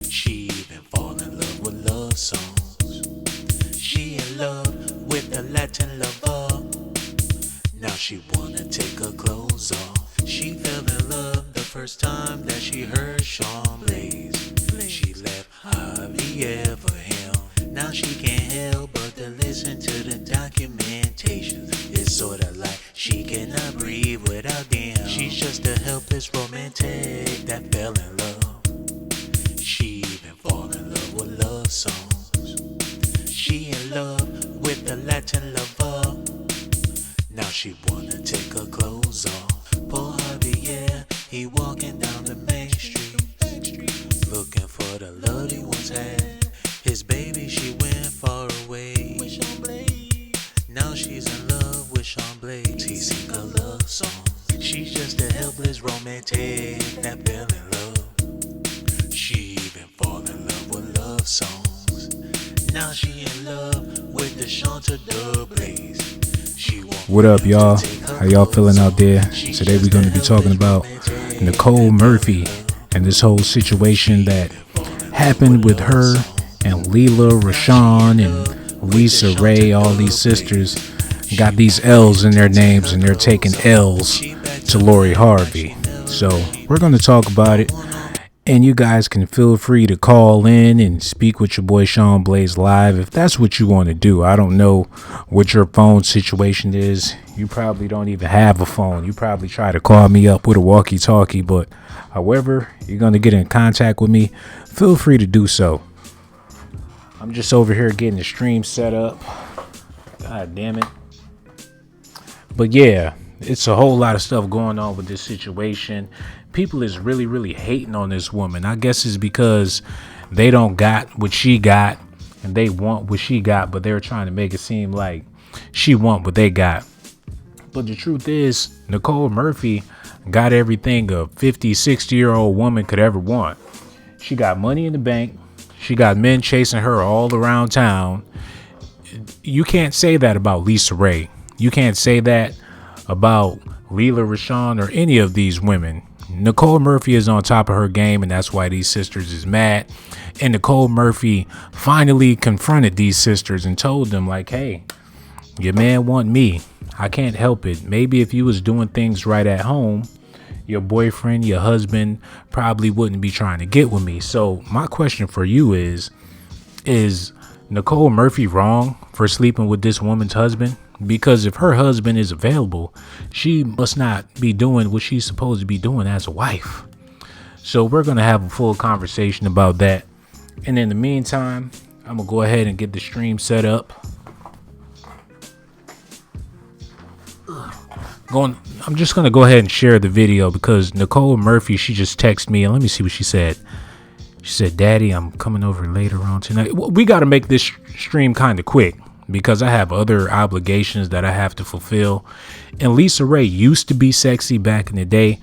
She even fall in love with love songs. She in love with the Latin lover. Now she wanna take her clothes off. She fell in love the first time that she heard Shawn Blaze. She left Javier for him. Now she can't help but to listen to the documentation. It's sorta like she cannot breathe without them. She's just a helpless romantic that fell in love. She even fall in love with love songs. She in love with the Latin lover. Now she wanna take her clothes off. Poor Javier, he walking down the main street, looking for the love he once had. His baby, she went far away. Now she's in love with Shawn Blaze. He sing a love song. She's just a helpless romantic that fell in love. She even fall in love with love songs. Now she in love with the Shanta Blaze. What up, y'all? How y'all feeling out there? Today we're going to be talking about Nicole Murphy and this whole situation that happened with her and Lela Rochon and Lisa Raye. All these sisters got these L's in their names and they're taking L's to Lori Harvey. So we're going to talk about it. And you guys can feel free to call in and speak with your boy Shawn Blaze live if that's what you want to do. I don't know what your phone situation is. You probably don't even have a phone. You probably try to call me up with a walkie-talkie, but however you're going to get in contact with me, feel free to do so. I'm just over here getting the stream set up. God damn it. But yeah, it's a whole lot of stuff going on with this situation. People is really hating on this woman. I guess it's because they don't got what she got and they want what she got, but they're trying to make it seem like she want what they got. But the truth is, Nicole Murphy got everything a 50, 60-year-old woman could ever want. She got money in the bank. She got men chasing her all around town. You can't say that about Lisa Raye. You can't say that about Lela Rochon or any of these women. Nicole Murphy is on top of her game, and that's why these sisters is mad. And Nicole Murphy finally confronted these sisters and told them, like, hey, your man want me. I can't help it. Maybe if you was doing things right at home, your boyfriend, your husband probably wouldn't be trying to get with me. So my question for you is Nicole Murphy wrong for sleeping with this woman's husband? Because if her husband is available, she must not be doing what she's supposed to be doing as a wife. So we're going to have a full conversation about that. And in the meantime, I'm going to go ahead and get the stream set up. I'm just going to go ahead and share the video because Nicole Murphy, she just texted me and let me see what she said. She said, Daddy, I'm coming over later on tonight. We got to make this stream kind of quick, because I have other obligations that I have to fulfill. And Lisa Raye used to be sexy back in the day,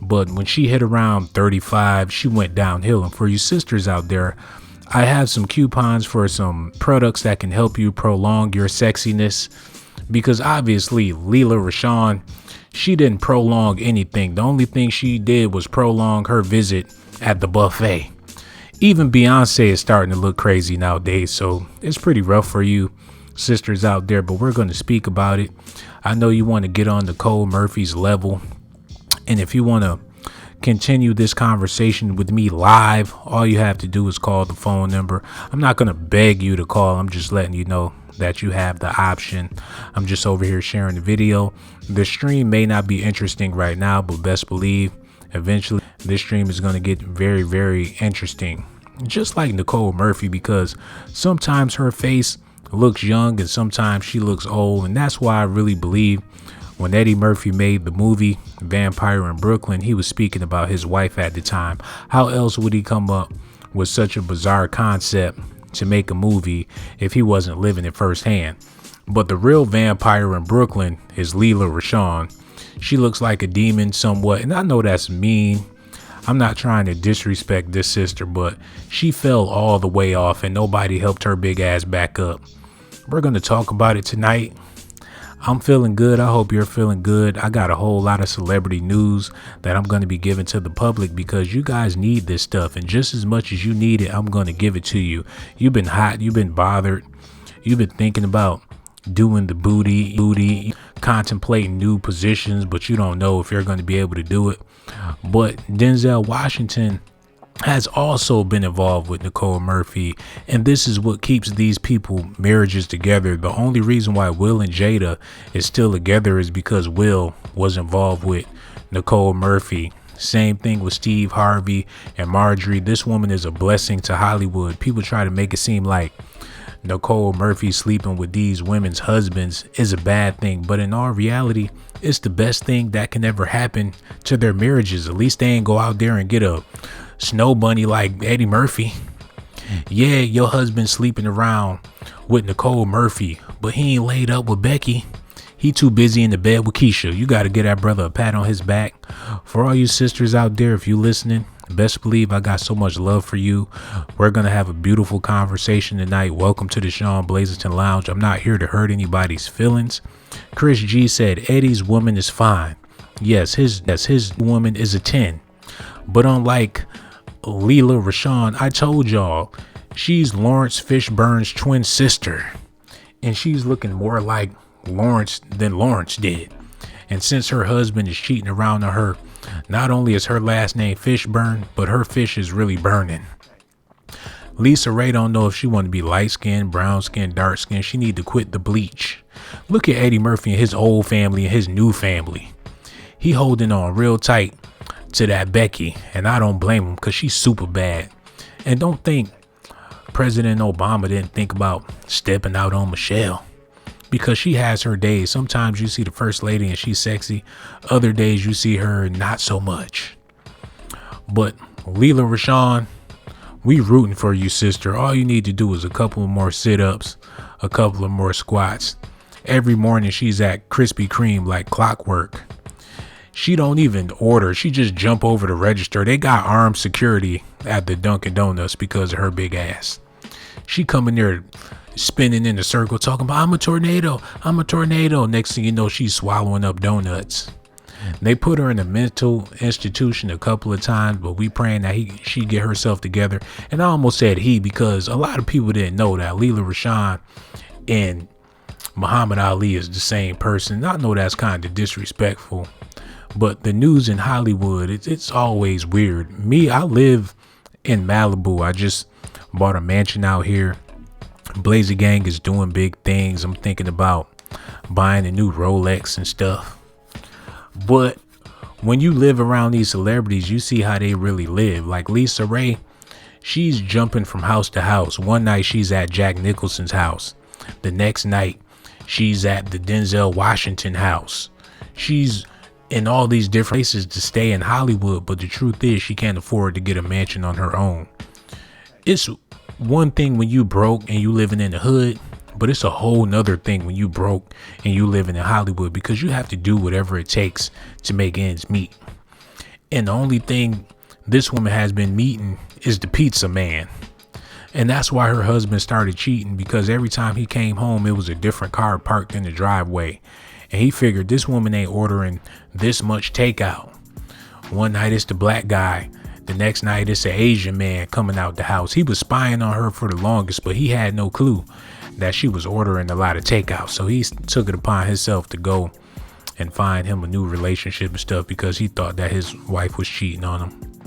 but when she hit around 35, she went downhill. And for you sisters out there, I have some coupons for some products that can help you prolong your sexiness, because obviously Lela Rochon, she didn't prolong anything. The only thing she did was prolong her visit at the buffet. Even Beyonce is starting to look crazy nowadays, so it's pretty rough for you sisters out there, but we're going to speak about it. I know you want to get on Nicole Murphy's level, and if you want to continue this conversation with me live, all you have to do is call the phone number. I'm not going to beg you to call. I'm just letting you know that you have the option. I'm just over here sharing the video. The stream may not be interesting right now, but best believe eventually this stream is going to get very interesting, just like Nicole Murphy, because sometimes her face looks young and sometimes she looks old. And that's why I really believe when Eddie Murphy made the movie Vampire in Brooklyn, he was speaking about his wife at the time. How else would he come up with such a bizarre concept to make a movie if he wasn't living it firsthand? But the real vampire in Brooklyn is Lela Rochon. She looks like a demon somewhat, and I know that's mean. I'm not trying to disrespect this sister, but she fell all the way off and nobody helped her big ass back up. We're going to talk about it tonight. I'm feeling good. I hope you're feeling good. I got a whole lot of celebrity news that I'm going to be giving to the public because you guys need this stuff. And just as much as you need it, I'm going to give it to you. You've been hot. You've been bothered. You've been thinking about doing the booty, contemplating new positions, but you don't know if you're going to be able to do it. But Denzel Washington has also been involved with Nicole Murphy, and this is what keeps these people marriages together. The only reason why Will and Jada is still together is because Will was involved with Nicole Murphy. Same thing with Steve Harvey and Marjorie. This woman is a blessing to Hollywood. People try to make it seem like Nicole Murphy sleeping with these women's husbands is a bad thing, but in all reality, it's the best thing that can ever happen to their marriages. At least they ain't go out there and get a snow bunny like Eddie Murphy. Yeah, your husband sleeping around with Nicole Murphy, but he ain't laid up with Becky. He too busy in the bed with Keisha. You got to get that brother a pat on his back. For all you sisters out there, if you listening, best believe I got so much love for you. We're going to have a beautiful conversation tonight. Welcome to the Shawn Blazington Lounge. I'm not here to hurt anybody's feelings. Chris G said Eddie's woman is fine. Yes, his woman is a 10. But unlike Lela Rochon, I told y'all, she's Lawrence Fishburne's twin sister. And she's looking more like Lawrence than Lawrence did. And since her husband is cheating around on her, not only is her last name Fishburne, but her fish is really burning. Lisa Raye don't know if she want to be light skinned, brown skinned, dark skinned. She need to quit the bleach. Look at Eddie Murphy and his old family and his new family. He holding on real tight to that Becky, and I don't blame him because she's super bad. And don't think President Obama didn't think about stepping out on Michelle, because she has her days. Sometimes you see the first lady and she's sexy. Other days you see her not so much. But Lela Rochon, we rooting for you, sister. All you need to do is a couple of more sit-ups, a couple of more squats. Every morning she's at Krispy Kreme like clockwork. She don't even order. She just jump over the register. They got armed security at the Dunkin' Donuts because of her big ass. She coming there spinning in a circle talking about, I'm a tornado. I'm a tornado. Next thing you know, she's swallowing up donuts. They put her in a mental institution a couple of times, but we praying that she get herself together. And I almost said he because a lot of people didn't know that Lela Rochon and Muhammad Ali is the same person. I know that's kind of disrespectful, but the news in Hollywood, it's always weird. Me, I live in Malibu. I just bought a mansion out here. Blazer Gang is doing big things. I'm thinking about buying a new Rolex and stuff. But when you live around these celebrities, you see how they really live. Like Lisa Raye, she's jumping from house to house. One night she's at Jack Nicholson's house. The next night she's at the Denzel Washington house. She's in all these different places to stay in Hollywood, but the truth is she can't afford to get a mansion on her own. It's one thing when you broke and you living in the hood, but it's a whole nother thing when you broke and you living in Hollywood, because you have to do whatever it takes to make ends meet. And the only thing this woman has been meeting is the pizza man. And that's why her husband started cheating, because every time he came home, it was a different car parked in the driveway. And he figured this woman ain't ordering this much takeout. One night it's the black guy. The next night it's an Asian man coming out the house. He was spying on her for the longest, but he had no clue that she was ordering a lot of takeout. So he took it upon himself to go and find him a new relationship and stuff, because he thought that his wife was cheating on him.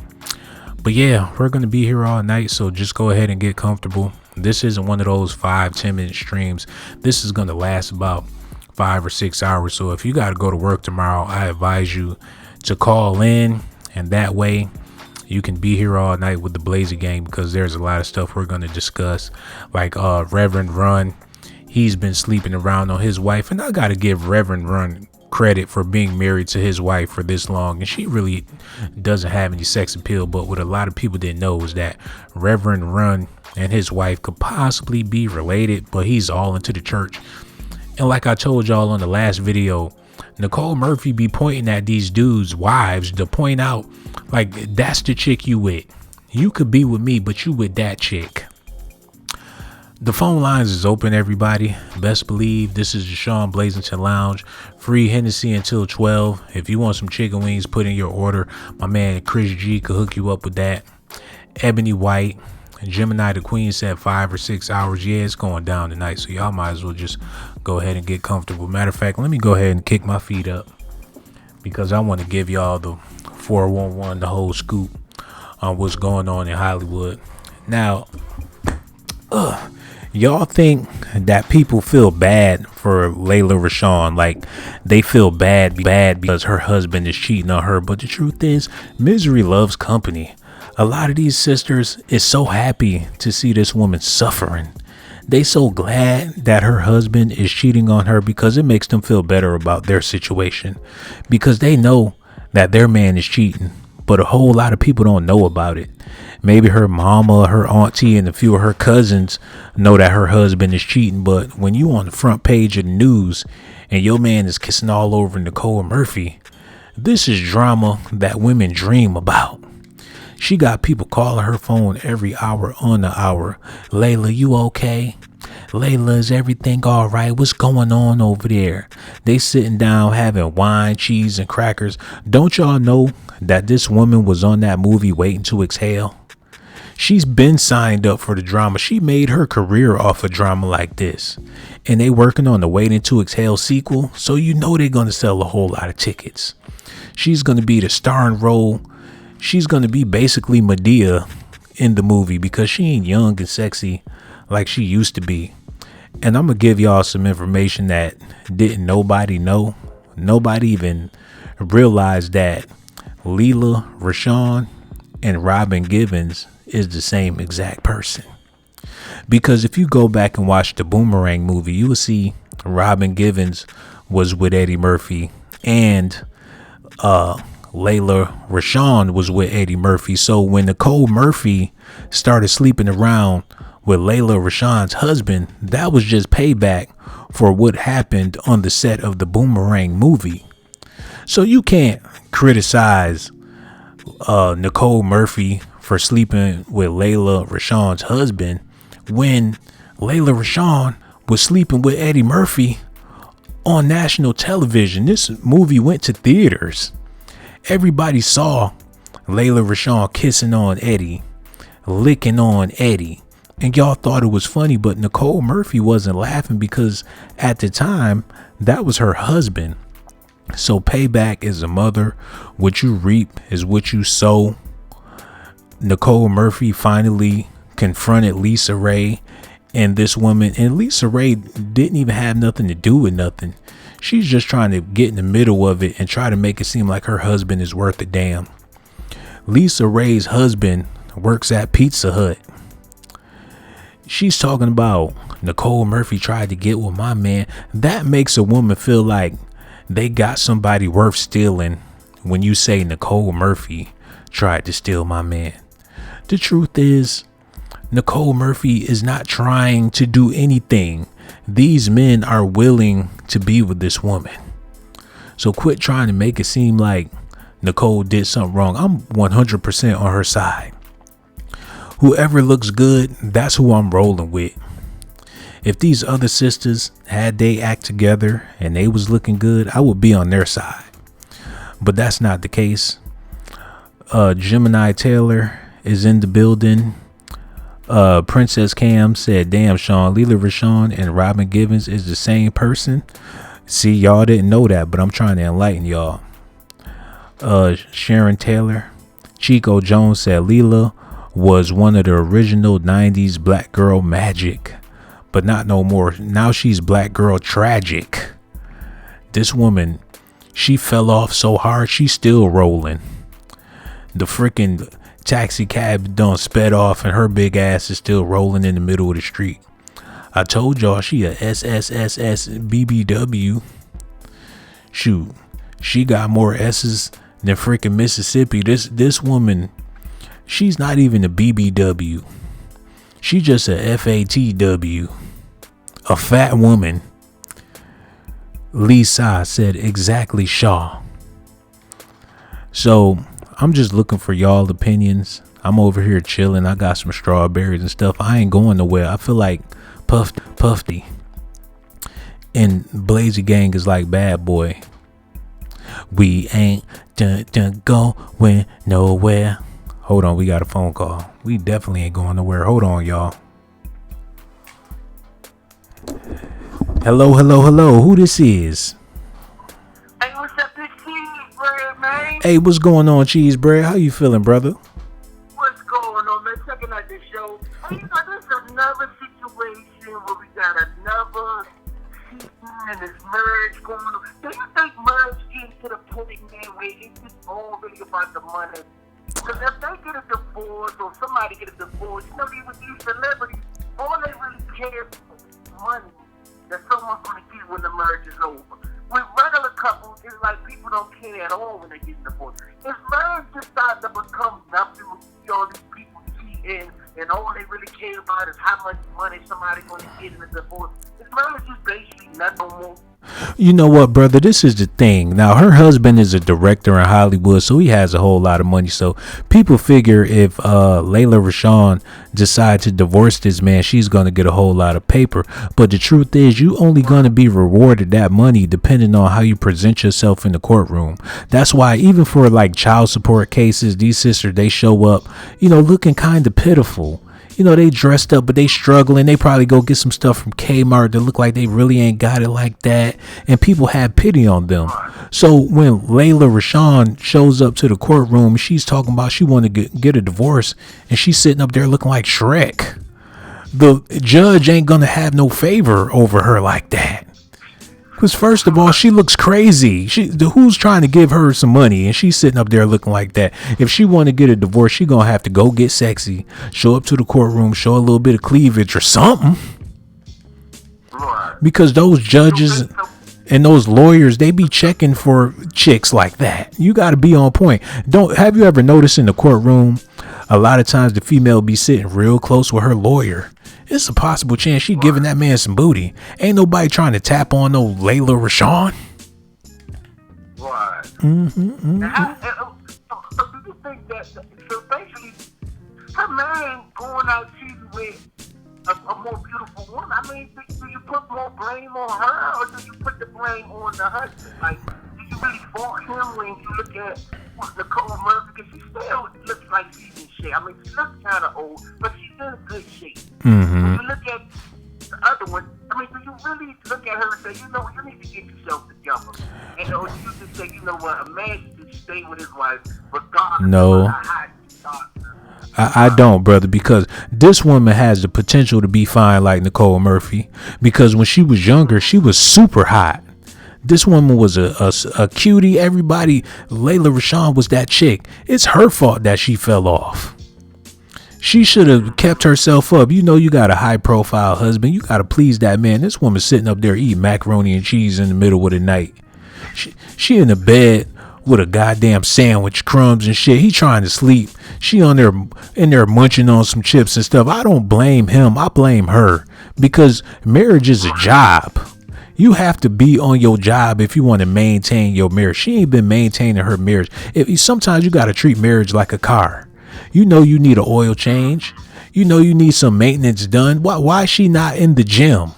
But yeah, we're going to be here all night, so just go ahead and get comfortable. This isn't one of those 5-10 minute streams. This is going to last about 5 or 6 hours. So if you got to go to work tomorrow, I advise you to call in, and that way you can be here all night with the Blazer Gang, because there's a lot of stuff we're going to discuss. Like Reverend Run, he's been sleeping around on his wife, and I got to give Reverend Run credit for being married to his wife for this long, and she really doesn't have any sex appeal. But what a lot of people didn't know is that Reverend Run and his wife could possibly be related, but he's all into the church. And like I told y'all on the last video, Nicole Murphy be pointing at these dudes' wives to point out, like, that's the chick you with. You could be with me, but you with that chick. The phone lines is open, everybody. Best believe this is the Shawn Blazington Lounge. Free Hennessy until 12. If you want some chicken wings, put in your order. My man Chris G could hook you up with that. Ebony White, Gemini the Queen said 5 or 6 hours. Yeah, it's going down tonight, so y'all might as well just go ahead and get comfortable. Matter of fact, let me go ahead and kick my feet up because I want to give y'all the 411, the whole scoop on what's going on in Hollywood. Now, y'all think that people feel bad for Lela Rochon, like they feel bad because her husband is cheating on her, but the truth is, misery loves company. A lot of these sisters is so happy to see this woman suffering. They so glad that her husband is cheating on her because it makes them feel better about their situation, because they know that their man is cheating, but a whole lot of people don't know about it. Maybe her mama, her auntie, and a few of her cousins know that her husband is cheating, but when you on the front page of the news and your man is kissing all over Nicole Murphy, this is drama that women dream about. She got people calling her phone every hour on the hour. Lela, you okay? Lela, is everything all right? What's going on over there? They sitting down having wine, cheese, and crackers. Don't y'all know that this woman was on that movie Waiting to Exhale? She's been signed up for the drama. She made her career off of drama like this. And they working on the Waiting to Exhale sequel, so you know they're going to sell a whole lot of tickets. She's going to be the starring role. She's going to be basically Medea in the movie because she ain't young and sexy like she used to be. And I'm going to give y'all some information that didn't nobody know. Nobody even realized that Lela Rochon and Robin Givens is the same exact person. Because if you go back and watch the Boomerang movie, you will see Robin Givens was with Eddie Murphy and Lela Rochon was with Eddie Murphy. So when Nicole Murphy started sleeping around with Lela Rochon's husband, that was just payback for what happened on the set of the Boomerang movie. So you can't criticize Nicole Murphy for sleeping with Lela Rochon's husband when Lela Rochon was sleeping with Eddie Murphy on national television. This movie went to theaters. Everybody saw Lela Rochon kissing on Eddie, licking on Eddie, and y'all thought it was funny, but Nicole Murphy wasn't laughing because at the time that was her husband. So payback is a mother. What you reap is what you sow. Nicole Murphy finally confronted Lisa Raye and this woman, and Lisa Raye didn't even have nothing to do with nothing. She's just trying to get in the middle of it and try to make it seem like her husband is worth a damn. Lisa Raye's husband works at Pizza Hut. She's talking about Nicole Murphy tried to get with my man. That makes a woman feel like they got somebody worth stealing when you say Nicole Murphy tried to steal my man. The truth is, Nicole Murphy is not trying to do anything. These men are willing to be with this woman. So quit trying to make it seem like Nicole did something wrong. I'm 100% on her side. Whoever looks good, that's who I'm rolling with. If these other sisters had they act together and they was looking good, I would be on their side. But that's not the case. Gemini Taylor is in the building. Princess Cam said, damn, Shawn, Lela Rochon and Robin Givens is the same person. See, y'all didn't know that, but I'm trying to enlighten y'all. Sharon Taylor, Chico Jones said Lela was one of the original 90s black girl magic, but not no more. Now she's black girl tragic. This woman, she fell off so hard, she's still rolling. The freaking taxi cab done sped off and her big ass is still rolling in the middle of the street. I told y'all she a SSSS BBW. Shoot, she got more S's than freaking Mississippi. This woman, she's not even a BBW. She just a FATW. A fat woman. Lisa said exactly Shaw. So I'm just looking for y'all opinions. I'm over here chilling. I got some strawberries and stuff. I ain't going nowhere. I feel like Puffy. And Blazy Gang is like Bad Boy. We ain't going nowhere. Hold on, we got a phone call. We definitely ain't going nowhere. Hold on, y'all. Hello. Who this is? Hey, what's up, this cheese bread, man? Hey, what's going on, Cheese Bread? How you feeling, brother? What's going on, man? Checking out this show. Hey, you know, this is another situation where we got another cheating and this marriage going on. Do you think marriage getting to the point, man, where it's just all really about the money? Because if they get a divorce or somebody get a divorce, you know, with these celebrities, all they really care is money that someone's going to get when the marriage is over. With regular couples, it's like people don't care at all when they get divorced. If marriage just starts to become nothing, with all these people cheating, and all they really care about is how much money somebody's going to get in a divorce, is marriage just basically nothing no more? You know what, brother? This is the thing. Now, her husband is a director in Hollywood, so he has a whole lot of money. So people figure if Lela Rochon decide to divorce this man, she's going to get a whole lot of paper. But the truth is, you only going to be rewarded that money depending on how you present yourself in the courtroom. That's why even for like child support cases, these sisters, they show up, you know, looking kind of pitiful. You know, they dressed up, but they struggling. They probably go get some stuff from Kmart that look like they really ain't got it like that. And people have pity on them. So when Lela Rochon shows up to the courtroom, she's talking about she want to get a divorce. And she's sitting up there looking like Shrek. The judge ain't going to have no favor over her like that. Because first of all, she looks crazy. Who's trying to give her some money? And she's sitting up there looking like that. If she want to get a divorce, she going to have to go get sexy, show up to the courtroom, show a little bit of cleavage or something. Because those judges and those lawyers, they be checking for chicks like that. You got to be on point. Have you ever noticed in the courtroom, a lot of times the female be sitting real close with her lawyer? It's a possible chance she giving that man some booty. Ain't nobody trying to tap on no Lela Rochon. Right. So do you think that, so basically, her man going out cheating with a more beautiful woman, I mean, do you put more blame on her, or do you put the blame on the husband? Like, do you really fault him when you look at Nicole Murphy? Because she still looks like she's in shape. I mean, she looks kind of old, but she's in good shape. When you look at the other one, I mean, do you really look at her and say, you know, you need to get yourself together? And or do you just say, you know what, a man should stay with his wife regardless of how hot she starts? I don't, brother, because this woman has the potential to be fine like Nicole Murphy. Because when she was younger, she was super hot. This woman was a cutie. Everybody, Lela Rochon was that chick. It's her fault that she fell off. She should have kept herself up. You know, you got a high profile husband. You got to please that man. This woman sitting up there eating macaroni and cheese in the middle of the night. She in the bed with a goddamn sandwich, crumbs and shit. He trying to sleep. She in there munching on some chips and stuff. I don't blame him. I blame her, because marriage is a job. You have to be on your job if you want to maintain your marriage. She ain't been maintaining her marriage. Sometimes you got to treat marriage like a car. You know you need an oil change. You know you need some maintenance done. Why is she not in the gym?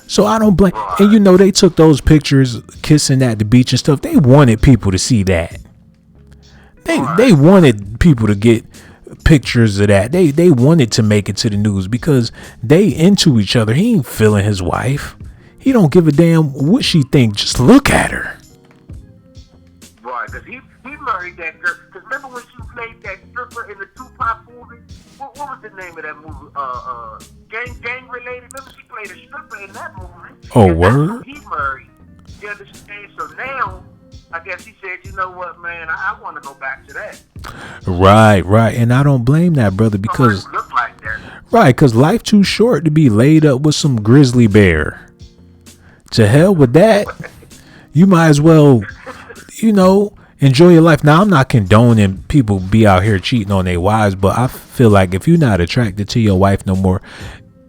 So I don't blame. And you know they took those pictures kissing at the beach and stuff. They wanted people to see that. They wanted people to get pictures of that. They wanted to make it to the news because they into each other. He ain't feeling his wife. He don't give a damn what she think. Just look at her. Right, because he married that girl. Because remember when she played that stripper in the Tupac movie? What was the name of that movie? Gang related. Remember she played a stripper in that movie? Oh, word? He married. You understand? So now, I guess he said, you know what, man, I want to go back to that. Right. And I don't blame that, brother, because look like that. Right, because life too short to be laid up with some grizzly bear. To hell with that. You might as well, enjoy your life. Now, I'm not condoning people be out here cheating on their wives, but I feel like if you're not attracted to your wife no more,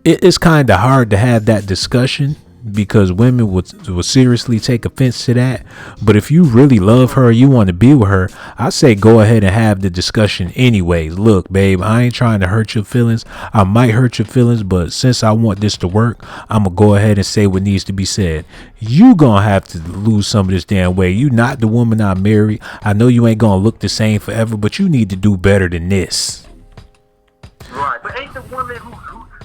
it's kind of hard to have that discussion because women would seriously take offense to that. But if you really love her, you want to be with her, I say go ahead and have the discussion anyways. Look, babe, I ain't trying to hurt your feelings. I might hurt your feelings, but since I want this to work, I'm gonna go ahead and say what needs to be said. You gonna have to lose some of this damn weight. You not the woman I married. I know you ain't gonna look the same forever, but you need to do better than this. Right, but ain't the women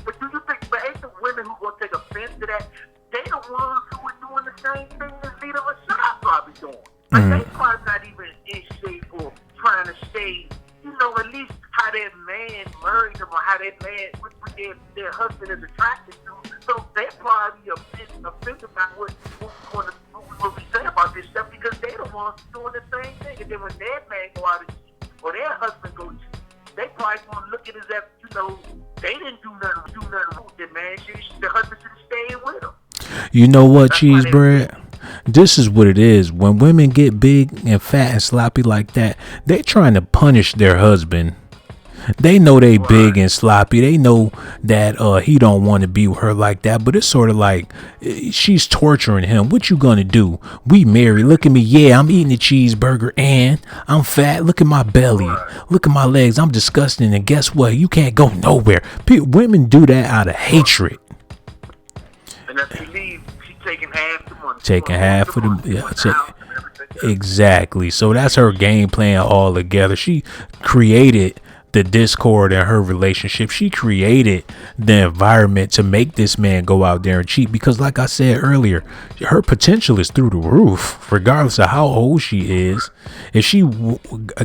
but do you think, but ain't the women who gonna take offense to that? They the ones who are doing the same thing that Lela Rochon probably doing. Like they probably not even in shape or trying to stay, at least how their man married them or how their man, what their husband is attracted to. So they probably offended by what we say about this stuff because they the ones doing the same thing. And then when their man go out and cheat or their husband go cheat, they probably gonna look at it as if, they didn't do nothing with their man. The husband should have stayed with them. You know what, cheese bread? This is what it is. When women get big and fat and sloppy like that, they trying to punish their husband. They know they big and sloppy. They know that he don't want to be with her like that. But it's sort of like she's torturing him. What you gonna do? We married. Look at me. Yeah, I'm eating a cheeseburger and I'm fat. Look at my belly. Look at my legs. I'm disgusting. And guess what? You can't go nowhere. Women do that out of hatred. And if she leaves, she's taking half the money. Taking half of the exactly. So that's her game plan altogether. She created the discord in her relationship. She created the environment to make this man go out there and cheat because, like I said earlier, her potential is through the roof, regardless of how old she is. If she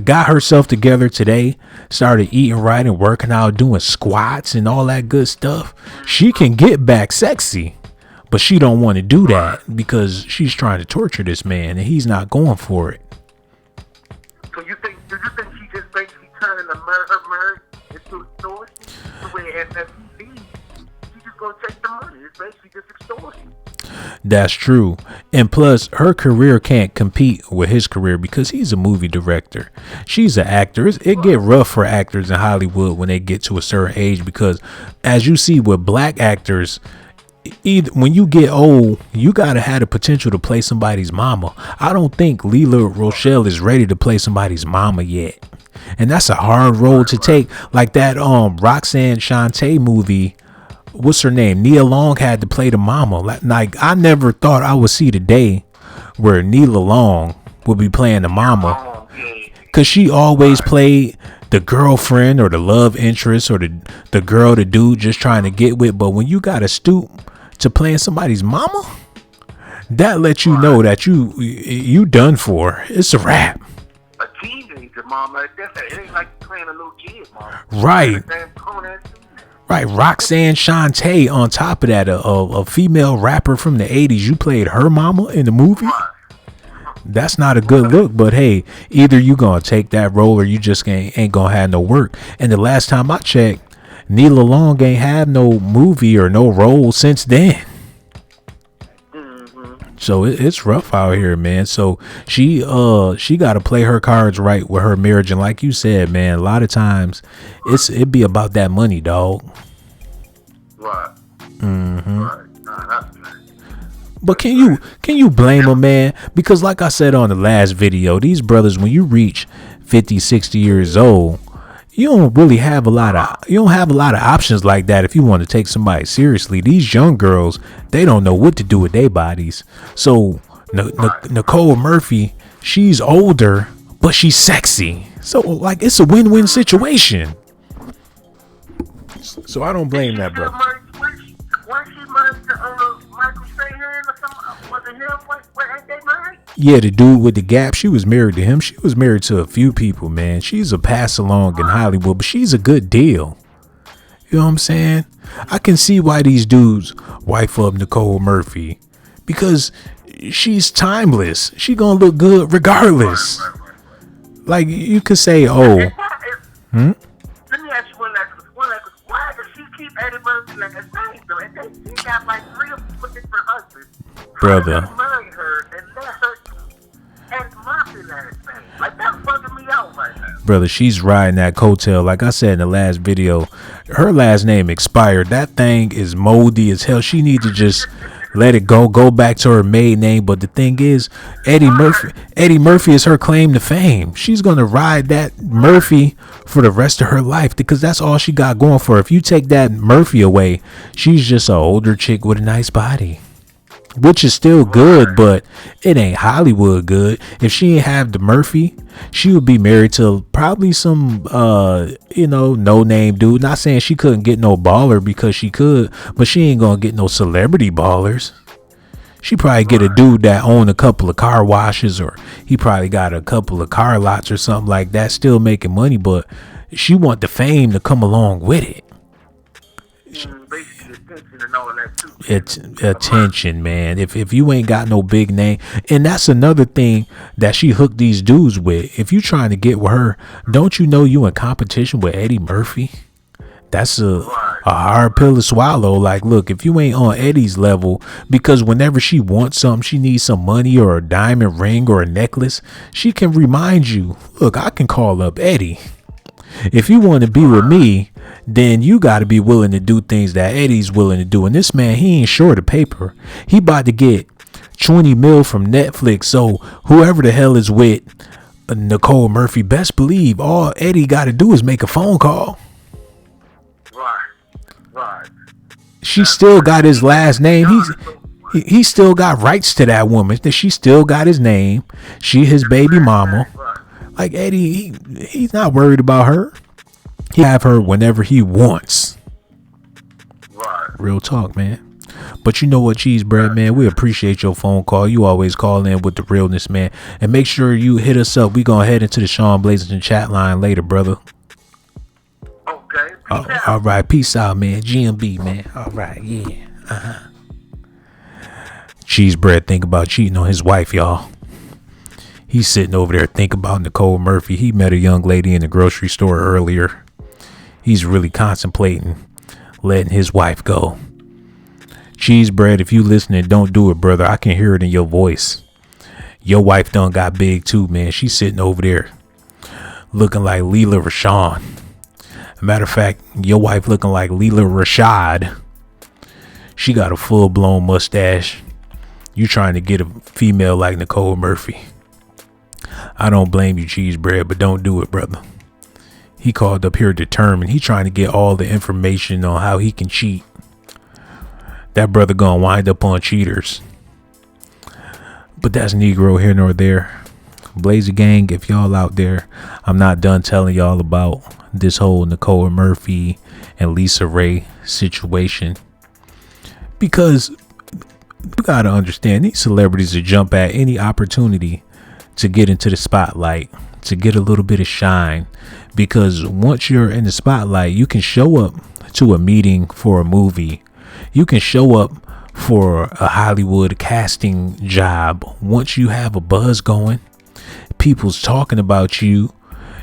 got herself together today, started eating right and working out, doing squats and all that good stuff, she can get back sexy. But she don't want to do that because she's trying to torture this man and he's not going for it. So do you think she just basically turning her marriage into extortion? The way if he leaves, she's just gonna take the money. It's basically just extortion. That's true. And plus, her career can't compete with his career because he's a movie director. She's an actor. It get rough for actors in Hollywood when they get to a certain age because, as you see with black actors, when you get old, you gotta have the potential to play somebody's mama. I don't think Lela Rochon is ready to play somebody's mama yet, and that's a hard role to take. Like that Roxanne Shante movie, what's her name? Nia Long had to play the mama. Like I never thought I would see the day where Nia Long would be playing the mama, cause she always played the girlfriend or the love interest or the girl the dude just trying to get with. But when you gotta stoop to playing somebody's mama, that lets you know that you done for. It's a wrap. A teenager mama, it ain't like playing a little kid mama. Right. Right. Roxanne Shante on top of that, a female rapper from the 80s. You played her mama in the movie? That's not a good look, but hey, either you gonna take that role or you just ain't gonna have no work. And the last time I checked, Nia Long ain't had no movie or no role since then. So it's rough out here, man. So she got to play her cards right with her marriage, and like you said, man, a lot of times it be about that money, dog. Right. Right. But can you blame a man? Because like I said on the last video, these brothers, when you reach 50, 60 years old, you don't have a lot of options like that if you want to take somebody seriously. These young girls, they don't know what to do with their bodies. So Nicole Murphy, she's older, but she's sexy. So like it's a win-win situation. So I don't blame that, bro. Yeah, the dude with the gap, she was married to him. She was married to a few people, man. She's a pass along in Hollywood, but she's a good deal. You know what I'm saying? I can see why these dudes wife up Nicole Murphy because she's timeless. She gonna look good regardless. Like you could say, oh. Let me ask you one last question. Why does she keep Eddie Murphy like a thing though? And she got like 3 or 4 different husbands. Brother. Marry her and let her Eddie Murphy last name. Like that's fucking me out right now. Brother, she's riding that coattail. Like I said in the last video, her last name expired. That thing is moldy as hell. She need to just let it go back to her maiden name. But the thing is, Eddie Murphy is her claim to fame. She's gonna ride that Murphy for the rest of her life because that's all she got going for her. If you take that Murphy away, she's just an older chick with a nice body, which is still good, but it ain't Hollywood good. If she ain't have the Murphy, she would be married to probably some no name dude. Not saying she couldn't get no baller, because she could, but she ain't gonna get no celebrity ballers. She probably get a dude that own a couple of car washes, or he probably got a couple of car lots or something like that, still making money, but she want the fame to come along with it. Basically attention and all that too. It's attention, man. If you ain't got no big name, and that's another thing that she hooked these dudes with. If you trying to get with her, don't you know you in competition with Eddie Murphy? That's a hard pill to swallow. Like, look, if you ain't on Eddie's level, because whenever she wants something, she needs some money or a diamond ring or a necklace, she can remind you, look, I can call up Eddie. If you want to be with me, then you got to be willing to do things that Eddie's willing to do. And this man, he ain't short of paper. He about to get 20 mil from Netflix. So whoever the hell is with Nicole Murphy, best believe all Eddie got to do is make a phone call. Right. She still got his last name. He still got rights to that woman. She still got his name. She his baby mama. Like Eddie, he's not worried about her. He have her whenever he wants. Right. Real talk, man. But you know what, Cheese Bread, man, we appreciate your phone call. You always call in with the realness, man. And make sure you hit us up. We gonna head into the Shawn Blazington chat line later, brother. Okay. All right, peace out, man. GMB, man. All right, yeah. Cheese Bread think about cheating on his wife, y'all. He's sitting over there thinking about Nicole Murphy. He met a young lady in the grocery store earlier. He's really contemplating letting his wife go. Cheese Bread, if you listening, don't do it, brother. I can hear it in your voice. Your wife done got big too, man. She's sitting over there looking like Lela Rochon. Matter of fact, your wife looking like Lela Rashad. She got a full-blown mustache. You trying to get a female like Nicole Murphy. I don't blame you, Cheese Bread, but don't do it, brother. He called up here determined. He trying to get all the information on how he can cheat. That brother gonna wind up on cheaters. But that's Negro here nor there. Blazer Gang, if y'all out there, I'm not done telling y'all about this whole Nicole Murphy and Lisa Raye situation. Because you gotta understand, these celebrities will jump at any opportunity to get into the spotlight, to get a little bit of shine. Because once you're in the spotlight, you can show up to a meeting for a movie. You can show up for a Hollywood casting job. Once you have a buzz going, people's talking about you,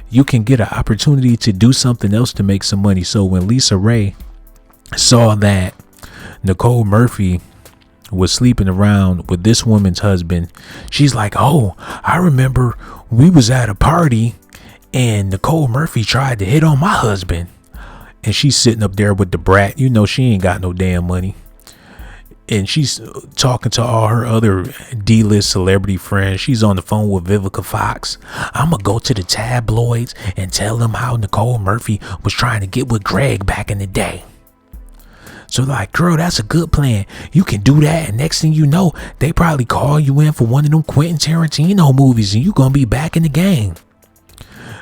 you can get an opportunity to do something else to make some money. So when Lisa Raye saw that Nicole Murphy was sleeping around with this woman's husband, she's like, oh, I remember we was at a party and Nicole Murphy tried to hit on my husband. And she's sitting up there with the brat. You know, she ain't got no damn money. And she's talking to all her other D-list celebrity friends. She's on the phone with Vivica Fox. I'm going to go to the tabloids and tell them how Nicole Murphy was trying to get with Greg back in the day. So like, girl, that's a good plan. You can do that. And next thing you know, they probably call you in for one of them Quentin Tarantino movies and you going to be back in the game.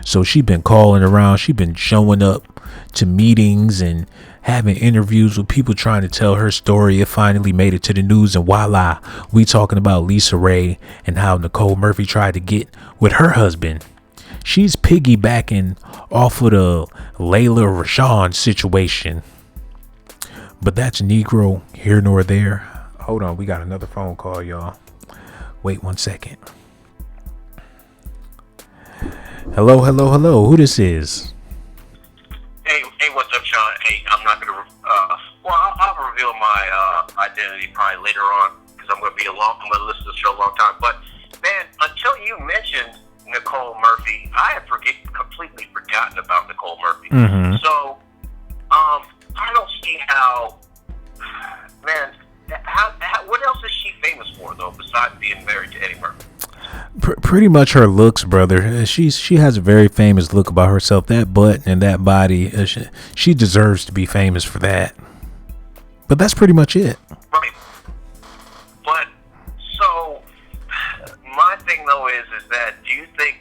So she been calling around. She been showing up to meetings and having interviews with people trying to tell her story. It finally made it to the news, and voila, we talking about Lisa Raye and how Nicole Murphy tried to get with her husband. She's piggybacking off of the Lela Rochon situation. But that's Negro here nor there. Hold on, we got another phone call, y'all. Wait 1 second. Hello. Who this is? Hey, what's up, Sean? Hey, I'm not going to, I'll reveal my identity probably later on because I'm going to listen to the show a long time. But, man, until you mentioned Nicole Murphy, I had completely forgotten about Nicole Murphy. Mm-hmm. So, I don't see how, man, what though, besides being married to Eddie Murphy? Pretty much her looks, brother. She has a very famous look about herself. That butt and that body. She deserves to be famous for that. But that's pretty much it. Right. But so my thing though is that do you think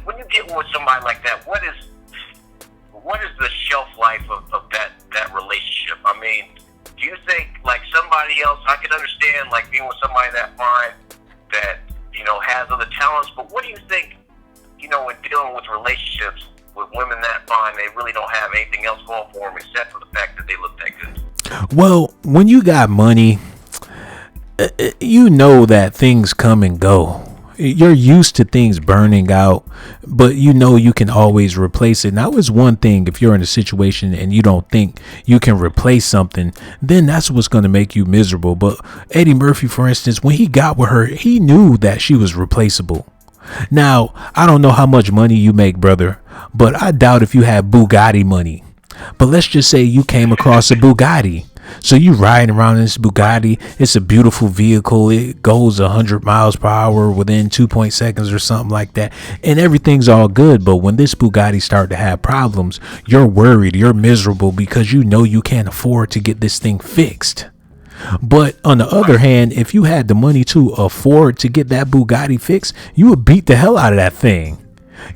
when you get with somebody like that, what is the shelf life of that relationship? I mean, do you think like somebody else? I can understand like being with somebody that fine that has other talents, but what do you think? In dealing with relationships with women that fine, they really don't have anything else going for them except for the fact that they look that good. Well, when you got money, you know that things come and go. You're used to things burning out, but you can always replace it. Now, it's one thing if you're in a situation and you don't think you can replace something, then that's what's going to make you miserable. But Eddie Murphy, for instance, when he got with her, he knew that she was replaceable. Now, I don't know how much money you make, brother, but I doubt if you had Bugatti money. But let's just say you came across a Bugatti. So you riding around in this Bugatti. It's a beautiful vehicle. It goes 100 miles per hour within 2.0 seconds or something like that. And everything's all good. But when this Bugatti start to have problems, you're worried. You're miserable because you can't afford to get this thing fixed. But on the other hand, if you had the money to afford to get that Bugatti fixed, you would beat the hell out of that thing.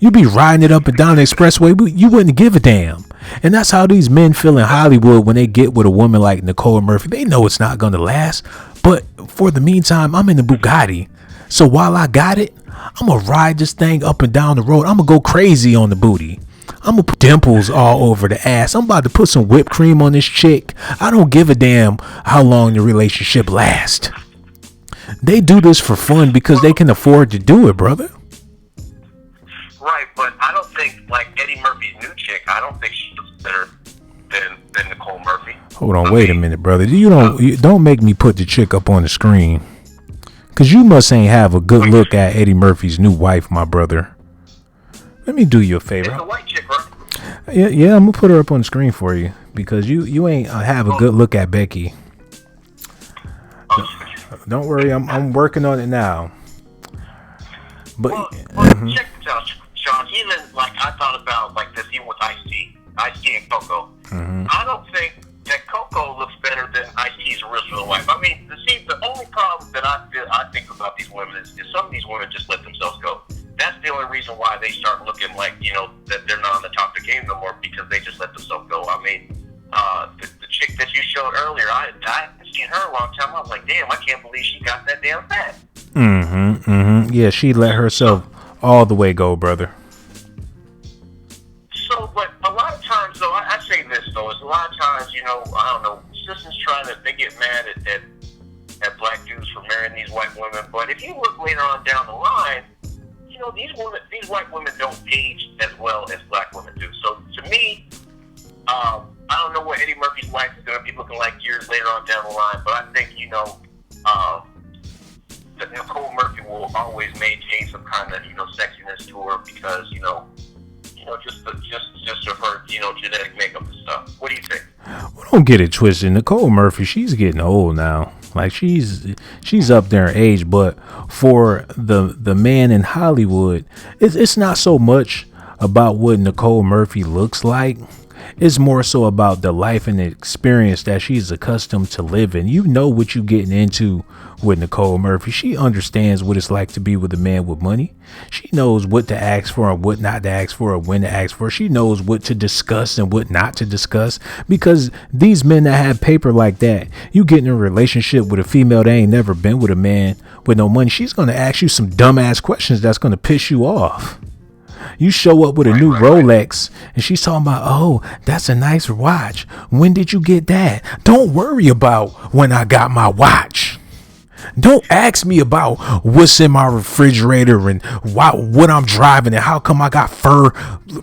You'd be riding it up and down the expressway, but you wouldn't give a damn. And that's how these men feel in Hollywood when they get with a woman like Nicole Murphy. They know it's not going to last. But for the meantime, I'm in the Bugatti. So while I got it, I'm going to ride this thing up and down the road. I'm going to go crazy on the booty. I'm going to put dimples all over the ass. I'm about to put some whipped cream on this chick. I don't give a damn how long the relationship lasts. They do this for fun because they can afford to do it, brother. Right, but I don't think, like Eddie Murphy's new chick, I don't think she looks better than Nicole Murphy. Hold on, wait a minute, brother. You don't make me put the chick up on the screen. Because you must ain't have a good look at Eddie Murphy's new wife, my brother. Let me do you a favor. It's a white chick, right? Yeah, I'm going to put her up on the screen for you. Because you ain't have a good look at Becky. Don't worry, I'm working on it now. But check this out, Shawn. Even like I thought about like this, even with Ice-T and Coco. I don't think that Coco looks better than Ice-T's original wife. I mean, the only problem that I think about these women is some of these women just let themselves go. That's the only reason why they start looking like that they're not on the top of the game no more, because they just let themselves go. I mean, the chick that you showed earlier, I hadn't seen her in a long time. I was like, damn, I can't believe she got that damn fat. Yeah, she let herself all the way go, brother. So, but a lot of times, though, I say this, though, is a lot of times, I don't know, sisters they get mad at black dudes for marrying these white women. But if you look later on down the line, these white women don't age as well as black women do. So, to me, I don't know what Eddie Murphy's wife is going to be looking like years later on down the line, but I think, that Nicole Murphy will always maintain some kind of, sexiness to her because, just to her, genetic makeup and stuff. What do you think? Well, don't get it twisted. Nicole Murphy, she's getting old now. Like she's up there in age, but for the man in Hollywood, it's not so much about what Nicole Murphy looks like. It's more so about the life and the experience that she's accustomed to living. You know what you're getting into with Nicole Murphy. She understands what it's like to be with a man with money. She knows what to ask for and what not to ask for or when to ask for. She knows what to discuss and what not to discuss, because these men that have paper like that, you get in a relationship with a female that ain't never been with a man with no money, she's going to ask you some dumbass questions that's going to piss you off. You show up with a new Rolex and she's talking about, oh, that's a nice watch. When did you get that? Don't worry about when I got my watch. Don't ask me about what's in my refrigerator and what I'm driving and how come I got fur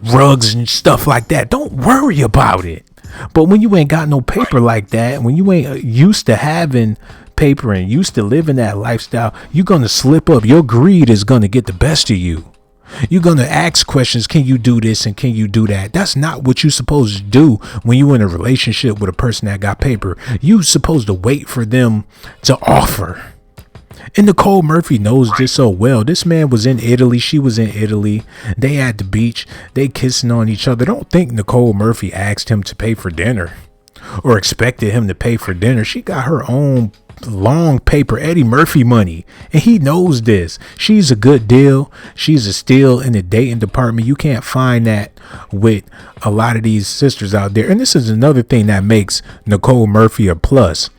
rugs and stuff like that. Don't worry about it. But when you ain't got no paper like that, when you ain't used to having paper and used to living that lifestyle, you're going to slip up. Your greed is going to get the best of you. You're going to ask questions. Can you do this and can you do that? That's not what you're supposed to do when you're in a relationship with a person that got paper. You're supposed to wait for them to offer. And Nicole Murphy knows this so well. This man was in Italy. She was in Italy. They at the beach. They kissing on each other. Don't think Nicole Murphy asked him to pay for dinner or expected him to pay for dinner. She got her own long paper Eddie Murphy money, and he knows this. She's a good deal. She's a steal in the dating department. You can't find that with a lot of these sisters out there. And this is another thing that makes Nicole Murphy a plus.